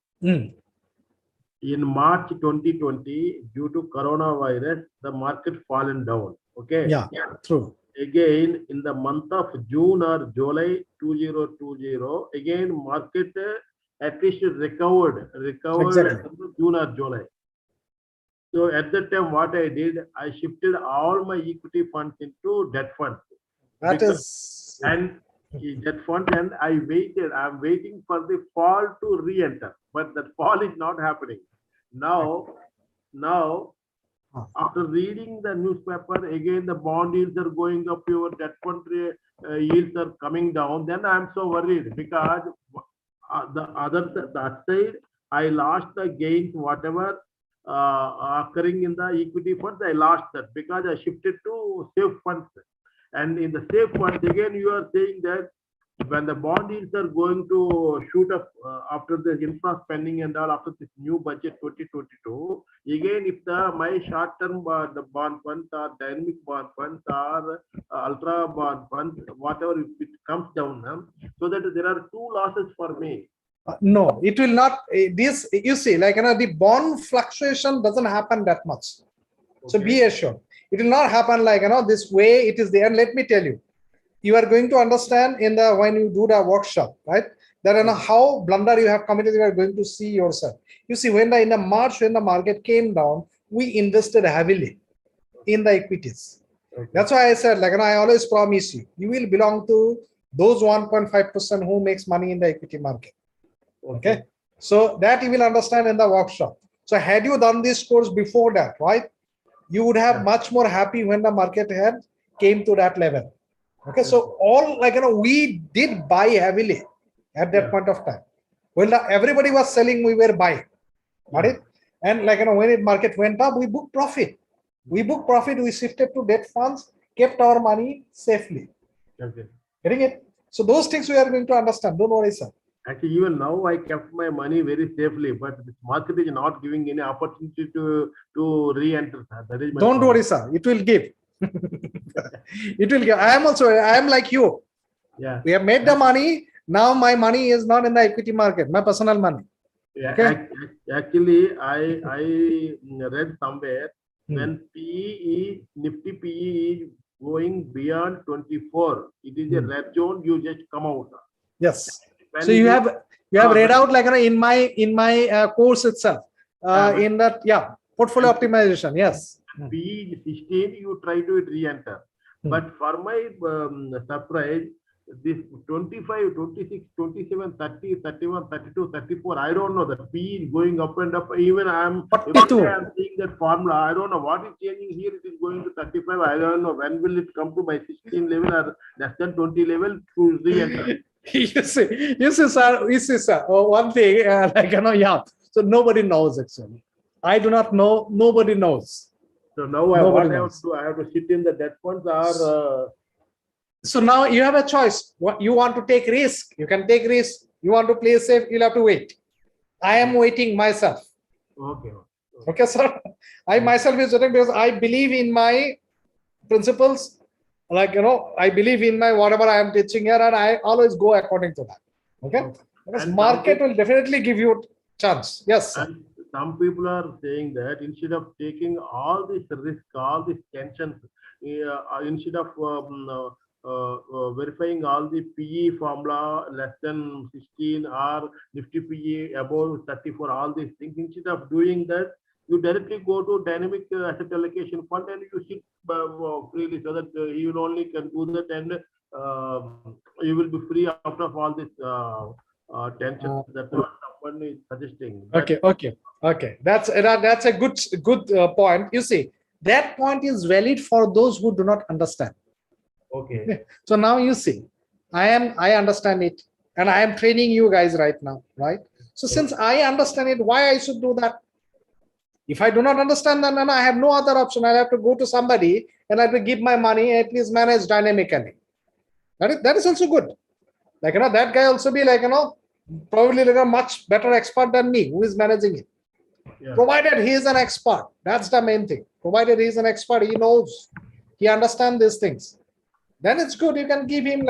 In March 2020, due to coronavirus, the market fallen down. Okay. Yeah, true. Again, in the month of June or July 2020, again market at least recovered Exactly. in June or July. So at that time, what I did, I shifted all my equity funds into debt funds. That is. And debt fund, and I waited. I'm waiting for the fall to re-enter, but that fall is not happening. Now, after reading the newspaper, again the bond yields are going up, your debt fund yields are coming down. Then I'm so worried because that side, I lost the gains, whatever occurring in the equity funds, I lost that because I shifted to safe funds. And in the safe funds, again, you are saying that when the bond yields are going to shoot up after the infra spending and all, after this new budget 2022, again, if my short-term the bond funds or dynamic bond funds or ultra bond funds, whatever, if it comes down, so that there are two losses for me. No, it will not. This, you see, the bond fluctuation doesn't happen that much. So be assured, it will not happen this way. It is there. And let me tell you, you are going to understand when you do the workshop, right? That how blunder you have committed, you are going to see yourself. You see, in the March, when the market came down, we invested heavily in the equities. That's why I said, I always promise you, you will belong to those 1.5% who makes money in the equity market. Okay. So that you will understand in the workshop. So had you done this course before that, right, you would have much more happy when the market had came to that level. Okay. So all we did buy heavily at that point of time. When everybody was selling, we were buying. Got it? And when the market went up, we booked profit. We shifted to debt funds, kept our money safely. Getting it? So those things we are going to understand. Don't worry, sir. Actually, even now I kept my money very safely, but this market is not giving any opportunity to re-enter. That is my Don't worry, sir. It will give. It will give. I am like you. Yeah. We have made the money. Now my money is not in the equity market, my personal money. Yeah. Okay? Actually, I read somewhere when Nifty PE is going beyond 24, it is a red zone, you just come out. Yes. So you have read out in my course itself in that portfolio optimization. Yes. PE 16, you try to re-enter. But for my surprise, this 25, 26, 27, 30, 31, 32, 34, I don't know, the P is going up and up. Even every day I'm seeing that formula. I don't know what is changing here. It is going to 35. I don't know when will it come to my 16 level or less than 20 level to re-enter. You see, sir. One thing, So nobody knows actually. I do not know. Nobody knows. So now what I have to do? I have to sit in the debt funds or. So now you have a choice. What you want to take risk, you can take risk. You want to play safe, you'll have to wait. I am waiting myself. Okay, sir. I myself is waiting because I believe in my principles. I believe in my whatever I am teaching here, and I always go according to that. Okay. Because and market will definitely give you chance. Yes, sir. And some people are saying that instead of taking all this risk, all this tensions, instead of verifying all the PE formula less than 16 or Nifty PE above 34, all these things, instead of doing that, you directly go to dynamic asset allocation fund and you sit freely, so that you will only can do that, and you will be free out of all this tension. That's what someone is suggesting. Okay. That's a good point. You see, that point is valid for those who do not understand. Okay. So now you see, I understand it, and I am training you guys right now, right? So since I understand it, why I should do that? If I do not understand that, then I have no other option. I have to go to somebody and I have to give my money, at least manage dynamically. That is also good. That guy also be probably a much better expert than me who is managing it. Yeah. Provided he is an expert, that's the main thing. Provided he is an expert, he knows, he understands these things. Then it's good. You can give him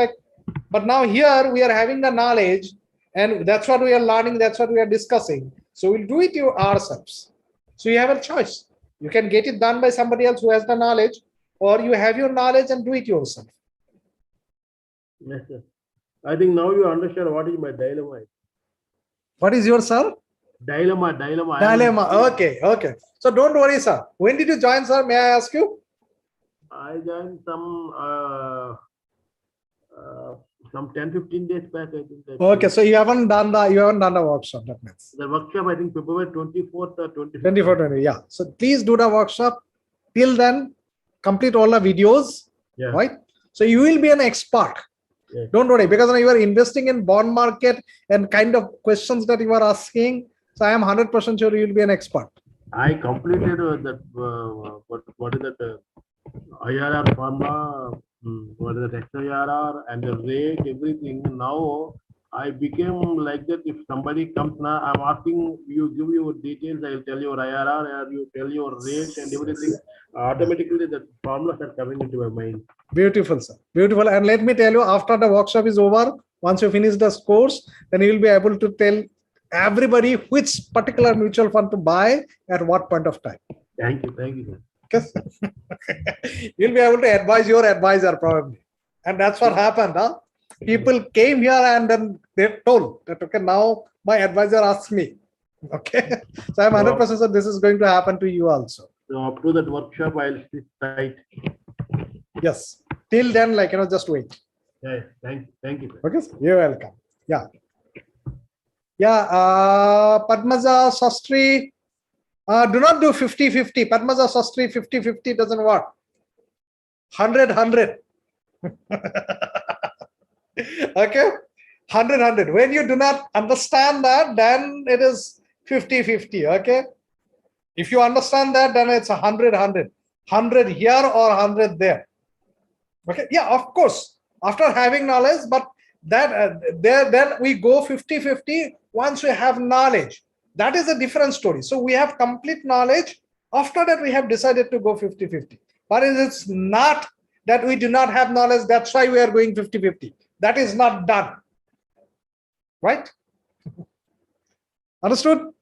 but now here we are having the knowledge, and that's what we are learning. That's what we are discussing. So we'll do it ourselves. So you have a choice. You can get it done by somebody else who has the knowledge, or you have your knowledge and do it yourself. Yes, sir. I think now you understand what is my dilemma. What is your, sir? Dilemma. Okay. So don't worry, sir. When did you join, sir? May I ask you? I joined some 10-15 days back, I think. Okay, so you haven't done the workshop, that means. The workshop, I think February 24th or 25th. 24th, yeah. So please do the workshop. Till then, complete all the videos, right? So you will be an expert. Yes. Don't worry, because you are investing in bond market and kind of questions that you are asking. So I am 100% sure you will be an expert. I completed that. What is that? IRR formula, what is that, XIRR and the rate, everything. Now I became like that. If somebody comes now, I'm asking you, give your details, I'll tell your IRR, or you tell your rate and everything. Automatically the formulas are coming into my mind. Beautiful, sir. Beautiful. And let me tell you, after the workshop is over, once you finish the course, then you will be able to tell everybody which particular mutual fund to buy at what point of time. Thank you, sir. You'll be able to advise your advisor probably, and that's what happened. People came here and then they told that, okay, now my advisor asks me. Okay, so I'm 100% sure this is going to happen to you also. So up to that workshop, I'll sit tight. Yes. Till then, just wait. Yeah. Thank you. Okay, sir. You're welcome. Yeah. Padmaja Sastri. Do not do 50-50. Padmaja Sastri, 50-50 doesn't work. 100-100. Okay? 100-100. When you do not understand that, then it is 50-50. Okay? If you understand that, then it's 100-100. 100 here or 100 there. Okay? Yeah, of course. After having knowledge, but that then we go 50-50 once we have knowledge. That is a different story. So we have complete knowledge. After that, we have decided to go 50-50. But it's not that we do not have knowledge. That's why we are going 50-50. That is not done. Right? Understood?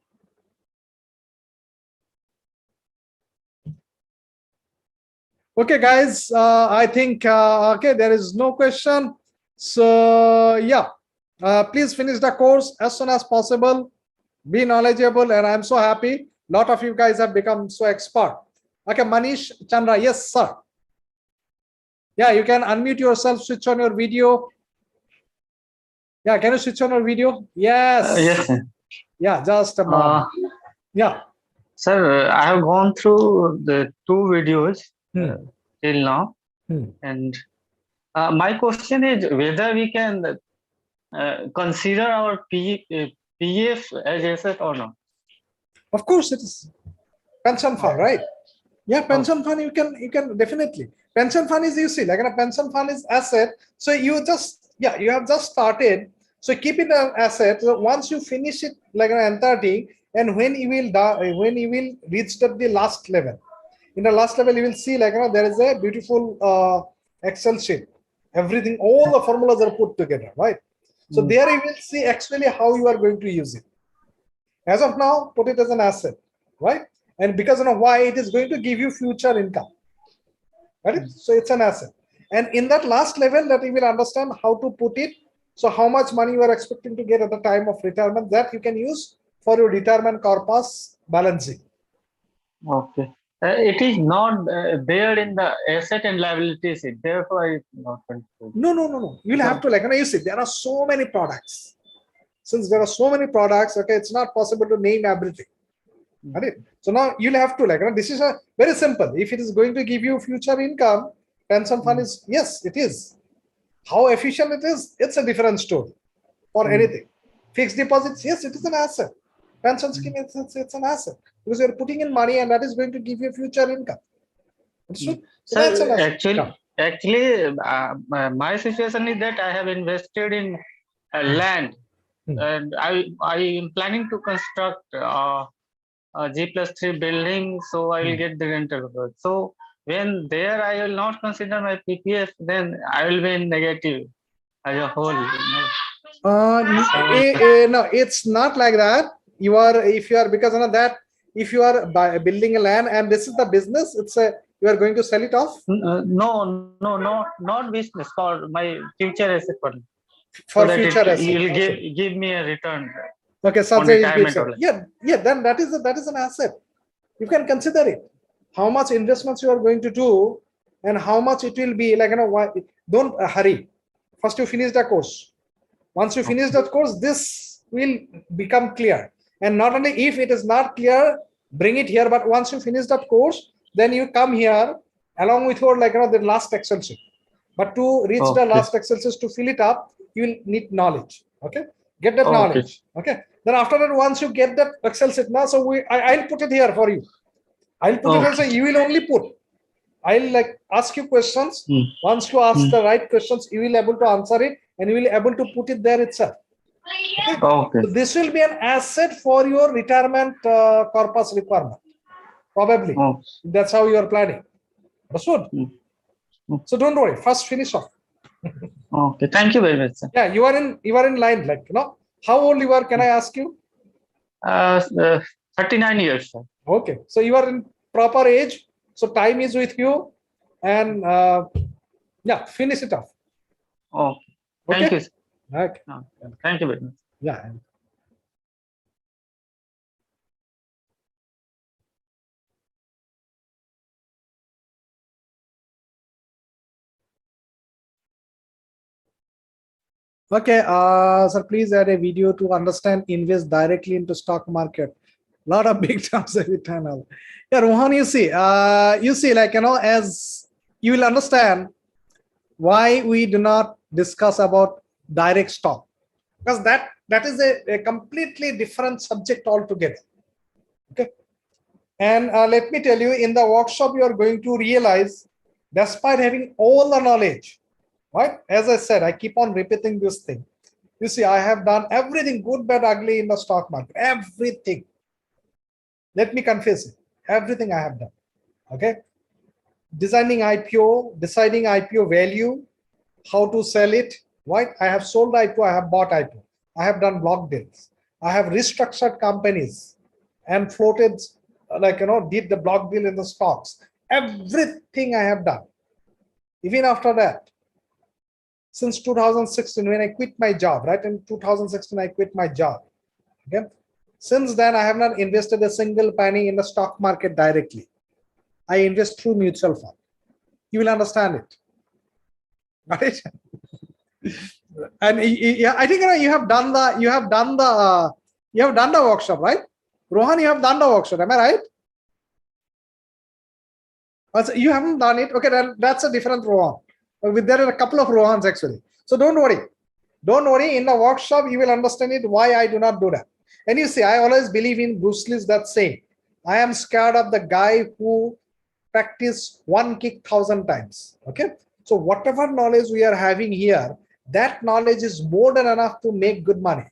Okay, guys. I think, okay, there is no question. So, yeah. Please finish the course as soon as possible. Be knowledgeable, and I'm so happy. A lot of you guys have become so expert. Okay, Manish Chandra, yes, sir. Yeah, you can unmute yourself, switch on your video. Yeah, can you switch on your video? Yes. Yes, sir. Yeah, just a moment. Yeah. Sir, I have gone through the 2 videos till now, and my question is whether we can consider our PF as asset or not. Of course, it is pension fund, right? Yeah, pension fund. You can definitely. Pension fund is, you see, like a pension fund is asset. So you have just started. So keep it an asset. So once you finish it like an entirety, and when you will reach the last level, in the last level you will see like there is a beautiful Excel sheet. Everything, all the formulas are put together, right? So there you will see actually how you are going to use it. As of now, put it as an asset, right? And because why, it is going to give you future income, right? So it's an asset. And in that last level that you will understand how to put it. So how much money you are expecting to get at the time of retirement, that you can use for your retirement corpus balancing. Okay. It is not there in the asset and liabilities, therefore it's not considered. No. You'll have to you see, there are so many products. Since there are so many products, okay, it's not possible to name everything. Right? So now you'll have to this is a very simple. If it is going to give you future income, pension fund is, yes, it is. How efficient it is, it's a different story for anything. Fixed deposits, yes, it is an asset. Pension scheme, it's an asset because you're putting in money and that is going to give you future income. So that's an asset. Actually, my situation is that I have invested in land, and I am planning to construct a G+3 building, so I will get the rental. So when there I will not consider my PPF, then I will be in negative as a whole. No, it's not like that. If you are building a land and this is the business, you are going to sell it off. No, not business, for my future asset fund. For so future asset, you will give me a return. Okay, such then that is an asset. You can consider it. How much investments you are going to do and how much it will be don't hurry. First you finish the course. Once you finish that course, this will become clear. And not only if it is not clear, bring it here, but once you finish that course, then you come here along with your the last Excel sheet. But to reach the last Excel sheet, to fill it up, you will need knowledge. Okay, get that knowledge. Okay, then after that, once you get that Excel sheet now, so I'll put it here for you. I'll put it as you will only put. I'll ask you questions. Once you ask the right questions, you will be able to answer it and you will be able to put it there itself. Okay. So this will be an asset for your retirement corpus requirement. Probably. That's how you are planning. Understood? So don't worry. First finish off. Okay. Thank you very much, sir. Yeah, you are in line. How old you are? Can I ask you? 39 years, sir. Okay. So you are in proper age. So time is with you, and finish it off. Okay. Thank you, sir. Okay. Thank you very much. Yeah. Okay, sir, please add a video to understand invest directly into stock market. Lot of big terms every time. Yeah, Rohan, you see, as you will understand why we do not discuss about direct stock, because that is a completely different subject altogether. Okay, and let me tell you, in the workshop, you are going to realize, despite having all the knowledge, right? As I said, I keep on repeating this thing. You see, I have done everything, good, bad, ugly in the stock market. Everything. Let me confess it. Everything I have done. Okay. Designing IPO, deciding IPO value, how to sell it. Right? I have sold IPO, I have bought IPO. I have done block deals. I have restructured companies and floated, did the block deal in the stocks. Everything I have done. Even after that, since 2016, when I quit my job, right? In 2016, I quit my job. Okay. Since then, I have not invested a single penny in the stock market directly. I invest through mutual fund. You will understand it. Got it? And yeah, I think you have done the workshop, right? Rohan, you have done the workshop. Am I right? Also, you haven't done it. Okay, then that's a different Rohan. There are a couple of Rohans actually. So don't worry. Don't worry. In the workshop, you will understand it. Why I do not do that. And you see, I always believe in Bruce Lee's that saying. I am scared of the guy who practice one kick 1,000 times. Okay. So whatever knowledge we are having here, that knowledge is more than enough to make good money.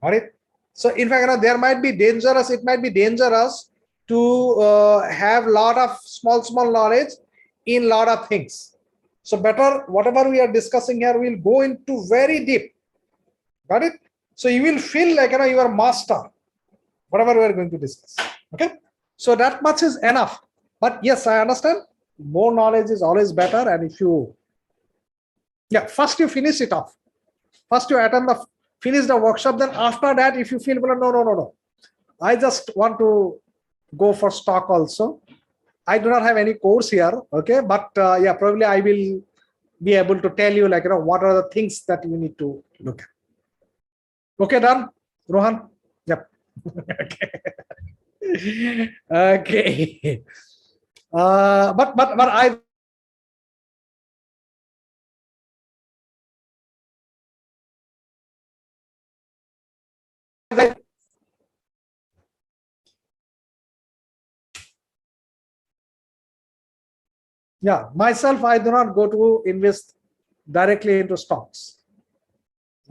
All right. So in fact, there might be dangerous. It might be dangerous to have a lot of small knowledge in a lot of things. So better, whatever we are discussing here, we'll go into very deep. Got it? So you will feel like you are a master, whatever we are going to discuss. Okay. So that much is enough. But yes, I understand. More knowledge is always better. And if you, first you finish it off. First you finish the workshop. Then after that, if you feel, no. I just want to go for stock also. I do not have any course here. Okay. But probably I will be able to tell you what are the things that you need to look at. Okay, done, Rohan? Yep. Okay. Okay. But I. Yeah, myself, I do not go to invest directly into stocks.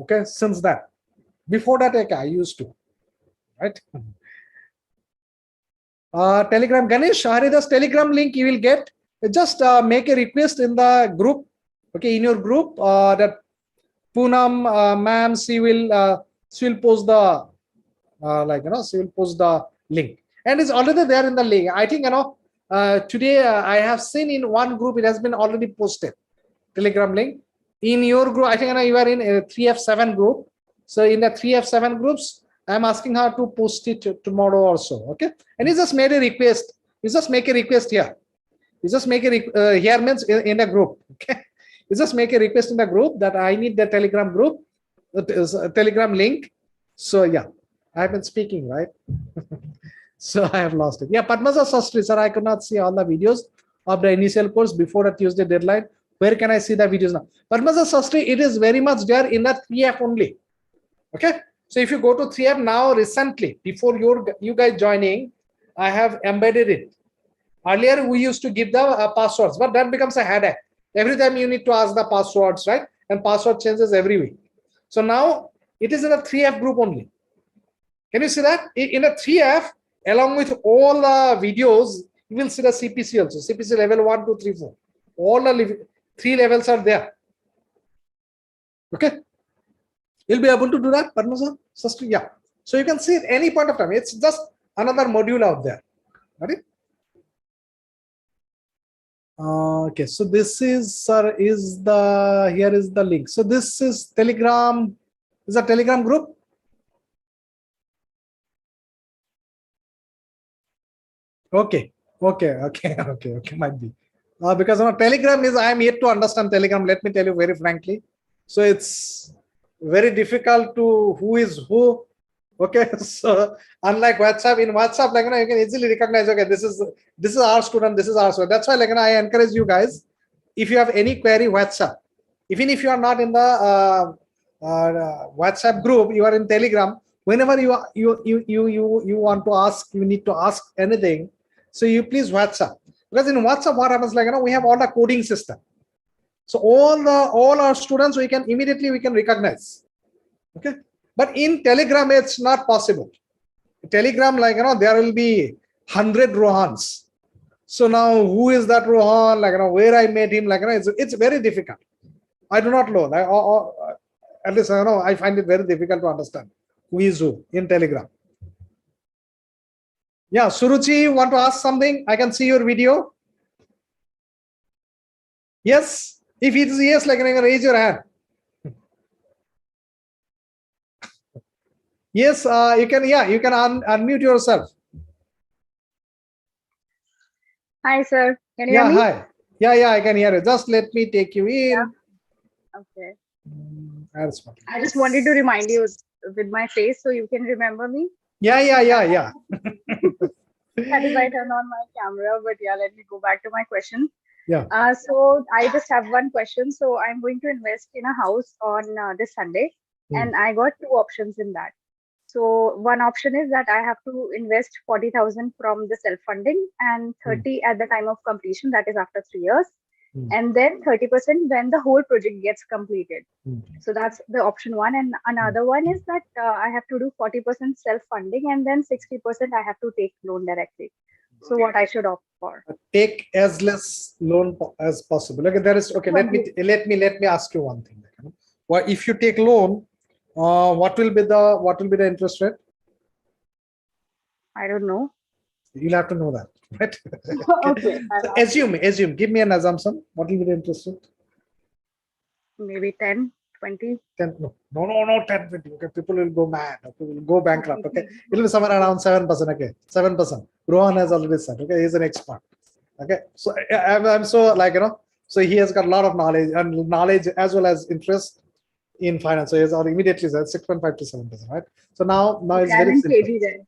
Okay, since that. Before that, I used to, right? Telegram, Ganesh, Haridas Telegram link you will get. Just make a request in the group. Okay, in your group, that Poonam, ma'am, she will post the she will post the link, and it's already there in the link. I think today I have seen in one group it has been already posted. Telegram link in your group. I think you are in a 3F7 group. So in the 3F7 groups, I'm asking her to post it tomorrow also. Okay. And he just made a request. You just make a request here. You just make a here means in the group. Okay. You just make a request in the group that I need the Telegram group, Telegram link. So yeah, I've been speaking, right? So I have lost it. Yeah, Padmaja Sastry, sir, I could not see all the videos of the initial course before the Tuesday deadline. Where can I see the videos now? Padmaja Sastry, it is very much there in the 3F only. Okay, so if you go to 3F now, recently, before you guys joining, I have embedded it. Earlier, we used to give the passwords, but that becomes a headache. Every time you need to ask the passwords, right? And password changes every week. So now it is in a 3F group only. Can you see that? In a 3F, along with all the videos, you will see the CPC also. CPC level 1, 2, 3, 4. All the 3 levels are there. Okay. You'll be able to do that, Padmaja Sastry? Yeah. So you can see at any point of time. It's just another module out there. Got it? Okay. So this is, sir, here is the link. So this is Telegram. Is a Telegram group? Okay. Might be. Because Telegram is, I am yet to understand Telegram. Let me tell you very frankly. So it's very difficult to who is who. Okay, so unlike WhatsApp, in WhatsApp, you can easily recognize. Okay, this is our student. This is our student. That's why, I encourage you guys. If you have any query, WhatsApp. Even if you are not in the WhatsApp group, you are in Telegram. Whenever you want to ask, you need to ask anything. So you please WhatsApp, because in WhatsApp, what happens? We have all the coding system. So all our students, we can immediately recognize. Okay, but in Telegram it's not possible. Telegram, there will be 100 Rohans. So now who is that Rohan? Where I met him? It's very difficult. I do not know. At least I find it very difficult to understand who is who in Telegram. Yeah, Suruchi, want to ask something? I can see your video. Yes. If it is yes, raise your hand. Yes, you can. Yeah, you can unmute yourself. Hi, sir. Can you hear me? Hi. Yeah, I can hear you. Just let me take you in. Yeah. Okay. That's fine. I just wanted to remind you with my face so you can remember me. Yeah. That is why I turned on my camera. But yeah, let me go back to my question. Yeah. So I just have one question. So I'm going to invest in a house on this Sunday, and I got two options in that. So one option is that I have to invest 40,000 from the self-funding and 30 at the time of completion, that is after 3 years, and then 30% when the whole project gets completed. So that's the option one. And another one is that I have to do 40% self-funding and then 60% I have to take loan directly. So what I should opt for? Take as less loan as possible. Okay, there is okay. Let me ask you one thing. Well, if you take loan, what will be the interest rate? I don't know. You'll have to know that, right? Okay. So assume. Give me an assumption. What will be the interest rate? Maybe 10, 20. 10, no, 10, 20. Okay, people will go mad. People will go bankrupt. Okay, it will be somewhere around 7%. Okay, 7%. Rohan has already said. Okay, he's an expert. Okay, so I'm so so he has got a lot of knowledge as well as interest in finance. So he's immediately said 6.5 to 7%. Right. So now it's I'm very in simple. KG then.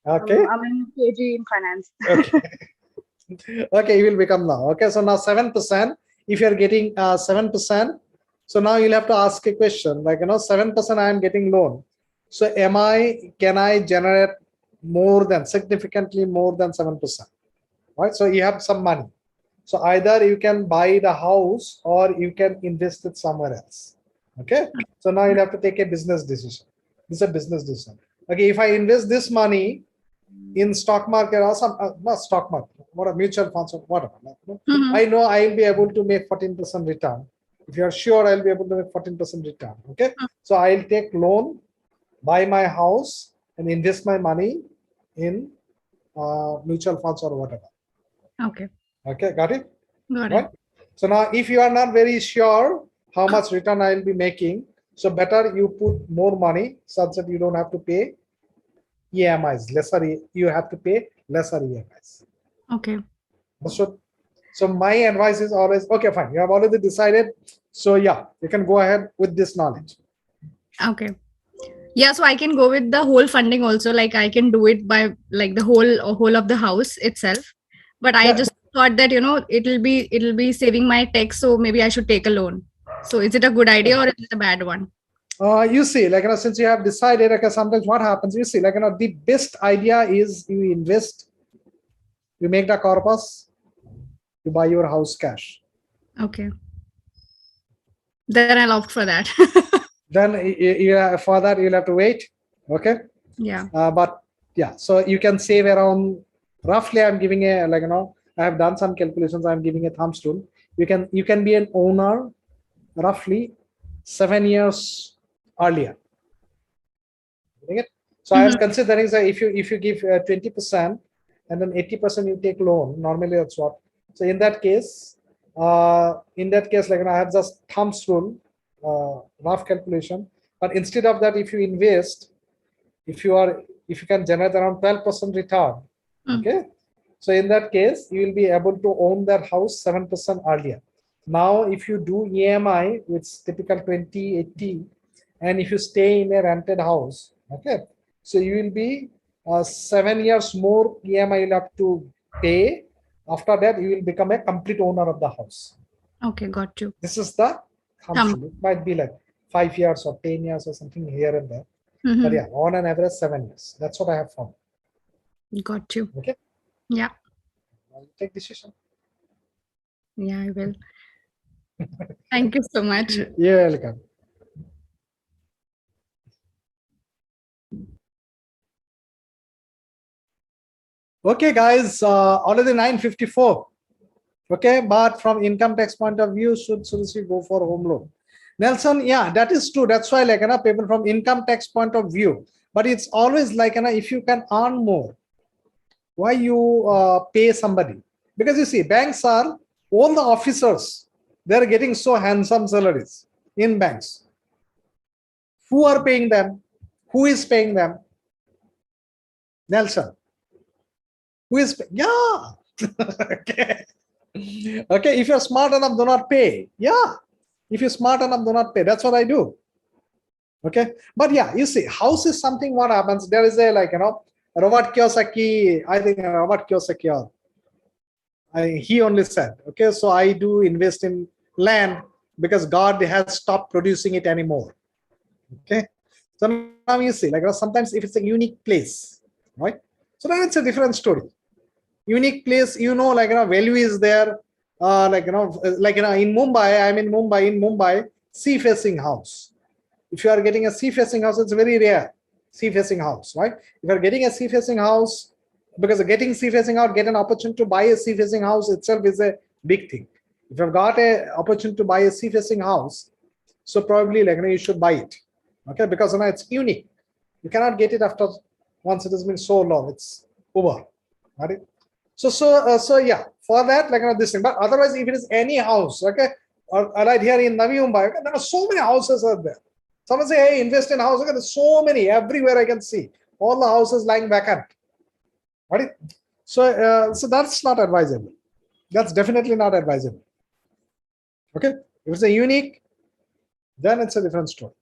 Okay. I'm in KG in finance. Okay. Okay, you will become now. Okay, so now 7%. If you are getting 7%, so now you'll have to ask a question 7% I am getting loan. So can I generate significantly more than 7%? Right. So you have some money. So either you can buy the house or you can invest it somewhere else. Okay. So now you'll have to take a business decision. This is a business decision. Okay. If I invest this money in stock market or some not stock market, what a mutual funds or whatever. I know I will be able to make 14% return. If you are sure I'll be able to make 14% return. Okay. So I'll take loan, buy my house, and invest my money in mutual funds or whatever. Okay. Okay, got it? Got right? So now if you are not very sure how much return I will be making, so better you put more money such that you don't have to pay EMIs. You have to pay lesser EMIs. Okay. So my advice is always, okay, fine. You have already decided. So yeah, you can go ahead with this knowledge. Okay. Yeah, so I can go with the whole funding also. Like I can do it by like the whole of the house itself. But I just thought that it'll be saving my tax, so maybe I should take a loan. So is it a good idea or is it a bad one? You see, since you have decided, sometimes what happens, you see, the best idea is you invest, you make the corpus, you buy your house cash. Okay. Then I'll opt for that. Then for that you'll have to wait. Okay. Yeah. But yeah, so you can save around roughly. I'm giving a I have done some calculations. I'm giving a thumbs rule. You can be an owner roughly 7 years earlier. So I am considering that if you give 20% and then 80% you take loan. Normally that's what. So in that case, I have just thumbs rule, rough calculation. But instead of that, if you invest, if you can generate around 12% return, okay. So in that case, you will be able to own that house 7% earlier. Now, if you do EMI, it's typical 20/80, and if you stay in a rented house, okay, so you will be 7 years more EMI you'll have to pay. After that, you will become a complete owner of the house. Okay, got you. This is the thumb. It might be like 5 years or 10 years or something here and there. But yeah, on an average, 7 years. That's what I have found. Got you. Okay. Yeah. I'll take decision. Yeah, I will. Thank you so much. You're welcome. Okay, guys, already 9:54. Okay, but from income tax point of view, should we go for home loan? Nelson, yeah, that is true. That's why people from income tax point of view, but it's always if you can earn more, why you pay somebody? Because you see, banks are all the officers. They're getting so handsome salaries in banks. Who are paying them? Who is paying them? Nelson. Who is? Yeah. Okay. Okay, if you're smart enough, do not pay. Yeah, if you're smart enough, do not pay. That's what I do. Okay, but yeah, you see, house is something. What happens? There is a Robert Kiyosaki. I think Robert Kiyosaki. He only said, okay, so I do invest in land because God has stopped producing it anymore. Okay, so now you see, sometimes if it's a unique place, right? So then it's a different story. Unique place, value is there. In Mumbai, I'm in Mumbai. In Mumbai, sea-facing house. If you are getting a sea-facing house, it's very rare. Sea-facing house, right? If you're getting a sea-facing house, because getting sea-facing house, get an opportunity to buy a sea-facing house itself is a big thing. If you've got an opportunity to buy a sea-facing house, so probably you should buy it. Okay, because it's unique. You cannot get it after once it has been so long. It's over. Right? So yeah, for that, this thing. But otherwise, if it is any house, okay, or right here in Navi Mumbai, okay, there are so many houses out there. Someone say, hey, invest in house. Okay, there's so many everywhere I can see. All the houses lying vacant. Right? So that's not advisable. That's definitely not advisable. Okay, if it's a unique, then it's a different story.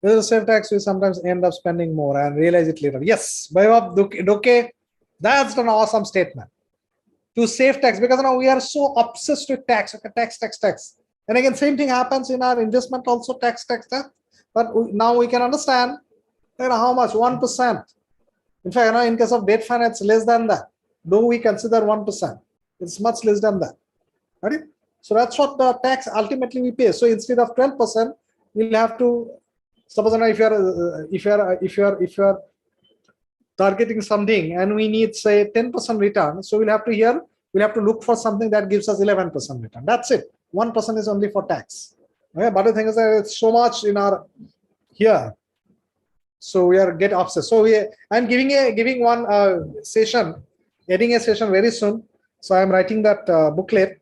There's a safe tax, we sometimes end up spending more and realize it later. Yes, okay, that's an awesome statement. To save tax, because now we are so obsessed with tax. Okay, tax. And again, same thing happens in our investment also, tax. But now we can understand how much, 1%. In fact, in case of debt finance, less than that. Though we consider 1%, it's much less than that. Right? So that's what the tax ultimately we pay. So instead of 12%, we'll have to, suppose if you are targeting something and we need say 10% return, so we'll have to look for something that gives us 11% return. That's it. 1% is only for tax. Okay, but the thing is that it's so much in our here. So we are get obsessed. So I'm giving one session, adding a session very soon. So I'm writing that booklet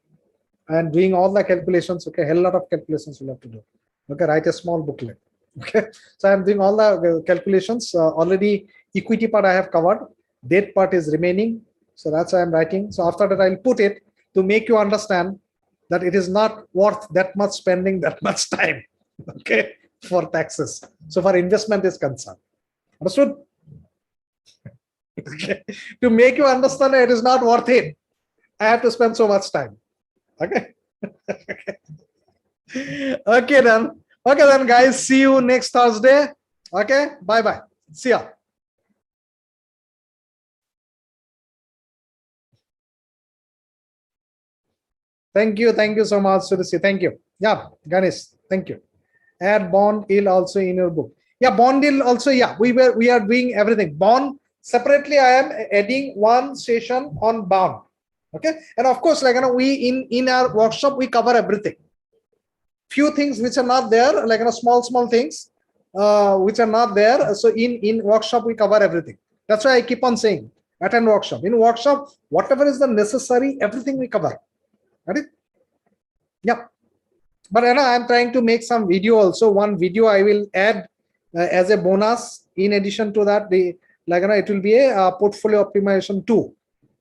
and doing all the calculations. Okay, hell lot of calculations we'll have to do. Okay, write a small booklet. Okay, so I'm doing all the calculations. Already equity part I have covered. Debt part is remaining. So that's why I'm writing. So after that I'll put it to make you understand that it is not worth that much spending that much time. Okay, for taxes. So for investment is concerned. Understood? Okay. To make you understand it is not worth it, I have to spend so much time. Okay. Okay then guys, see you next Thursday. Okay, bye. See ya. Thank you so much, Surusi. Thank you. Yeah, Ganesh, thank you. Add bond yield also in your book. Yeah, bond yield also. Yeah, we are doing everything. Bond separately. I am adding one session on bond. Okay, and of course, we in our workshop we cover everything. Few things which are not there, small things which are not there. So in workshop we cover everything. That's why I keep on saying attend workshop. In workshop, whatever is the necessary, everything we cover. Right? Yeah. But I'm trying to make some video also. One video I will add as a bonus. In addition to that, it will be a portfolio optimization 2,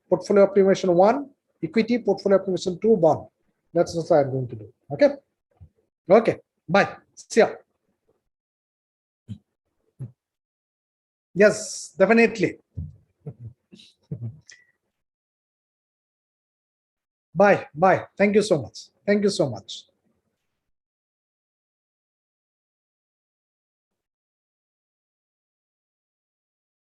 portfolio optimization 1, equity, portfolio optimization 2, bond. That's what I'm going to do. Okay. Okay. Bye. See ya. Yes, definitely. Bye. Thank you so much.